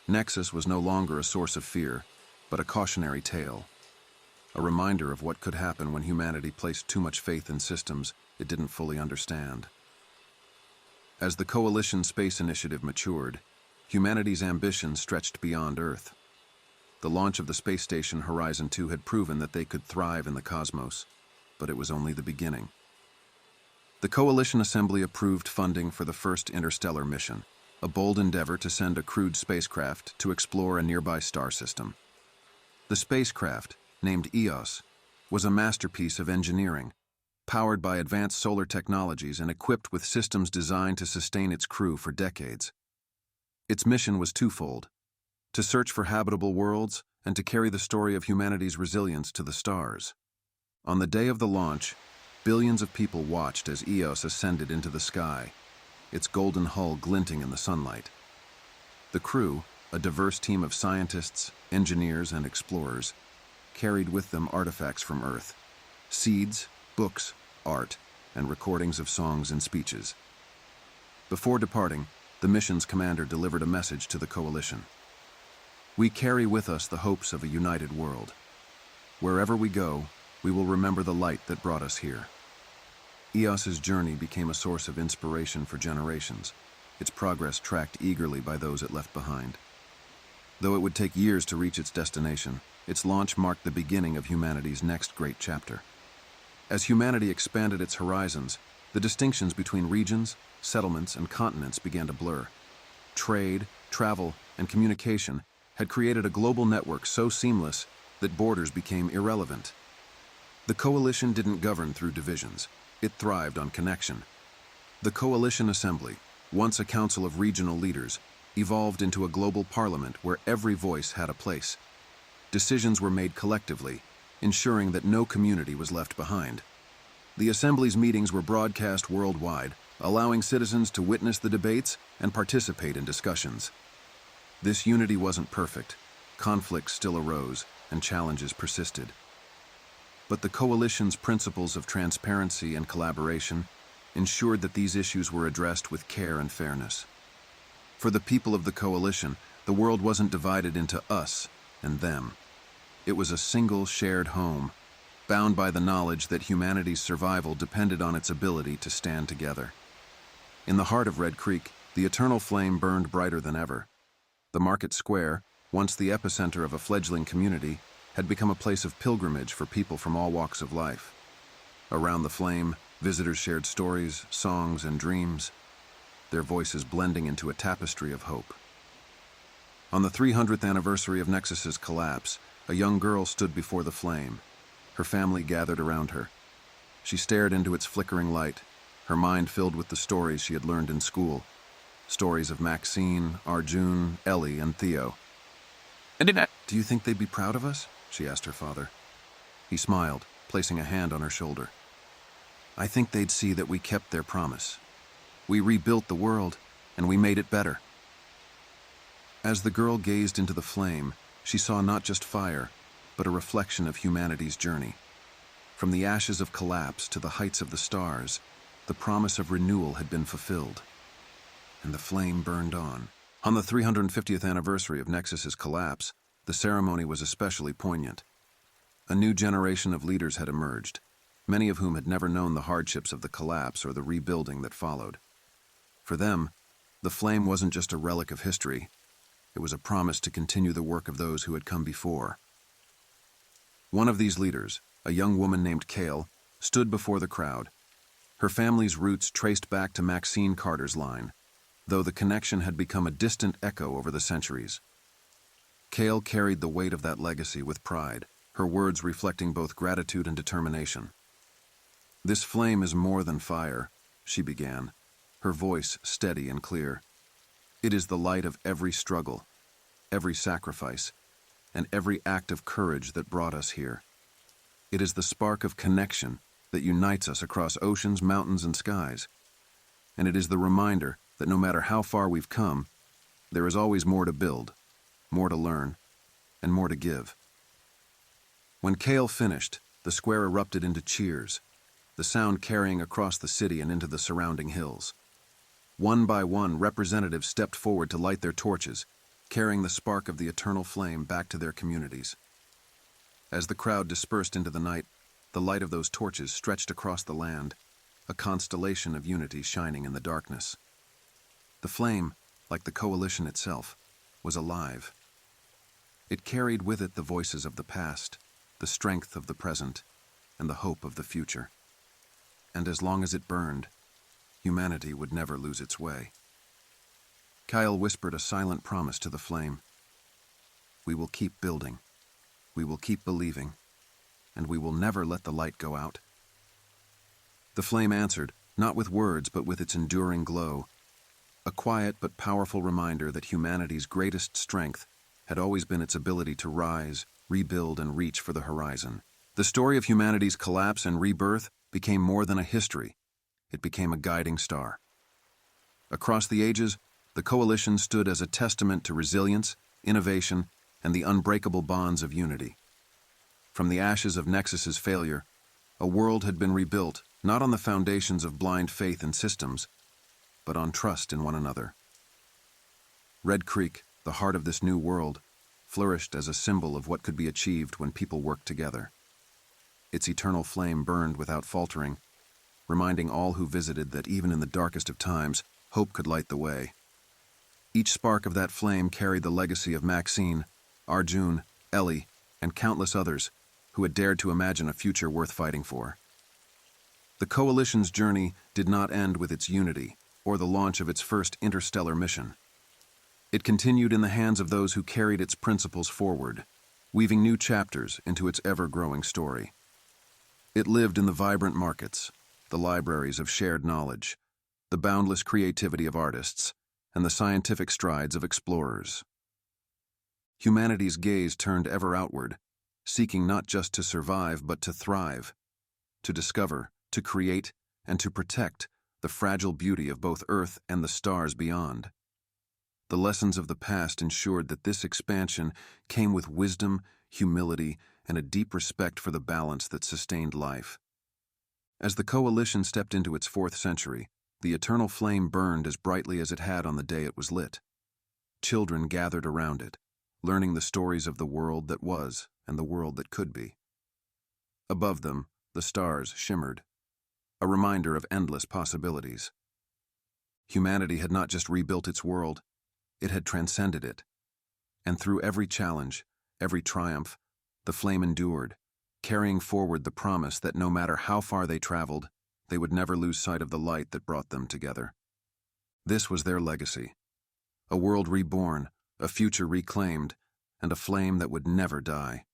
Nexus was no longer a source of fear, but a cautionary tale, a reminder of what could happen when humanity placed too much faith in systems it didn't fully understand. As the Coalition Space Initiative matured, humanity's ambition stretched beyond Earth. The launch of the space station Horizon 2 had proven that they could thrive in the cosmos, but it was only the beginning. The Coalition Assembly approved funding for the first interstellar mission, a bold endeavor to send a crewed spacecraft to explore a nearby star system. The spacecraft, named EOS, was a masterpiece of engineering, powered by advanced solar technologies and equipped with systems designed to sustain its crew for decades. Its mission was twofold: to search for habitable worlds and to carry the story of humanity's resilience to the stars. On the day of the launch, billions of people watched as EOS ascended into the sky, its golden hull glinting in the sunlight. The crew, a diverse team of scientists, engineers, and explorers, carried with them artifacts from Earth: seeds, books, art, and recordings of songs and speeches. Before departing, the mission's commander delivered a message to the Coalition. "We carry with us the hopes of a united world. Wherever we go, we will remember the light that brought us here." EOS's journey became a source of inspiration for generations, its progress tracked eagerly by those it left behind. Though it would take years to reach its destination, its launch marked the beginning of humanity's next great chapter. As humanity expanded its horizons, the distinctions between regions, settlements, and continents began to blur. Trade, travel, and communication had created a global network so seamless that borders became irrelevant. The Coalition didn't govern through divisions. It thrived on connection. The Coalition Assembly, once a council of regional leaders, evolved into a global parliament where every voice had a place. Decisions were made collectively, ensuring that no community was left behind. The Assembly's meetings were broadcast worldwide, allowing citizens to witness the debates and participate in discussions. This unity wasn't perfect. Conflicts still arose, and challenges persisted. But the coalition's principles of transparency and collaboration ensured that these issues were addressed with care and fairness. For the people of the coalition, the world wasn't divided into us and them. It was a single shared home, bound by the knowledge that humanity's survival depended on its ability to stand together. In the heart of Red Creek, the eternal flame burned brighter than ever. The market square, once the epicenter of a fledgling community, had become a place of pilgrimage for people from all walks of life. Around the flame, visitors shared stories, songs, and dreams, their voices blending into a tapestry of hope. On the 300th anniversary of Nexus's collapse, a young girl stood before the flame. Her family gathered around her. She stared into its flickering light, her mind filled with the stories she had learned in school. Stories of Maxine, Arjun, Ellie, and Theo. "Do you think they'd be proud of us?" she asked her father. He smiled, placing a hand on her shoulder. "I think they'd see that we kept their promise. We rebuilt the world, and we made it better." As the girl gazed into the flame, she saw not just fire, but a reflection of humanity's journey. From the ashes of collapse to the heights of the stars, the promise of renewal had been fulfilled. And the flame burned on. On the 350th anniversary of Nexus's collapse, the ceremony was especially poignant. A new generation of leaders had emerged, many of whom had never known the hardships of the collapse or the rebuilding that followed. For them, the flame wasn't just a relic of history, it was a promise to continue the work of those who had come before. One of these leaders, a young woman named Kale, stood before the crowd. Her family's roots traced back to Maxine Carter's line, though the connection had become a distant echo over the centuries. Kale carried the weight of that legacy with pride, her words reflecting both gratitude and determination. "This flame is more than fire," she began, her voice steady and clear. "It is the light of every struggle, every sacrifice, and every act of courage that brought us here. It is the spark of connection that unites us across oceans, mountains, and skies. And it is the reminder that no matter how far we've come, there is always more to build, more to learn, and more to give." When Kale finished, the square erupted into cheers, the sound carrying across the city and into the surrounding hills. One by one, representatives stepped forward to light their torches, carrying the spark of the eternal flame back to their communities. As the crowd dispersed into the night, the light of those torches stretched across the land, a constellation of unity shining in the darkness. The flame, like the coalition itself, was alive. It carried with it the voices of the past, the strength of the present, and the hope of the future. And as long as it burned, humanity would never lose its way. Kyle whispered a silent promise to the flame. "We will keep building, we will keep believing, and we will never let the light go out." The flame answered, not with words but with its enduring glow, a quiet but powerful reminder that humanity's greatest strength had always been its ability to rise, rebuild, and reach for the horizon. The story of humanity's collapse and rebirth became more than a history. It became a guiding star. Across the ages, the coalition stood as a testament to resilience, innovation, and the unbreakable bonds of unity. From the ashes of Nexus's failure, a world had been rebuilt, not on the foundations of blind faith in systems, but on trust in one another. Red Creek, the heart of this new world, flourished as a symbol of what could be achieved when people worked together. Its eternal flame burned without faltering, reminding all who visited that even in the darkest of times, hope could light the way. Each spark of that flame carried the legacy of Maxine, Arjun, Ellie, and countless others who had dared to imagine a future worth fighting for. The coalition's journey did not end with its unity or the launch of its first interstellar mission. It continued in the hands of those who carried its principles forward, weaving new chapters into its ever-growing story. It lived in the vibrant markets, the libraries of shared knowledge, the boundless creativity of artists, and the scientific strides of explorers. Humanity's gaze turned ever outward, seeking not just to survive but to thrive, to discover, to create, and to protect the fragile beauty of both Earth and the stars beyond. The lessons of the past ensured that this expansion came with wisdom, humility, and a deep respect for the balance that sustained life. As the coalition stepped into its 4th century, the eternal flame burned as brightly as it had on the day it was lit. Children gathered around it, learning the stories of the world that was and the world that could be. Above them, the stars shimmered, a reminder of endless possibilities. Humanity had not just rebuilt its world, it had transcended it. And through every challenge, every triumph, the flame endured, carrying forward the promise that no matter how far they traveled, they would never lose sight of the light that brought them together. This was their legacy. A world reborn, a future reclaimed, and a flame that would never die.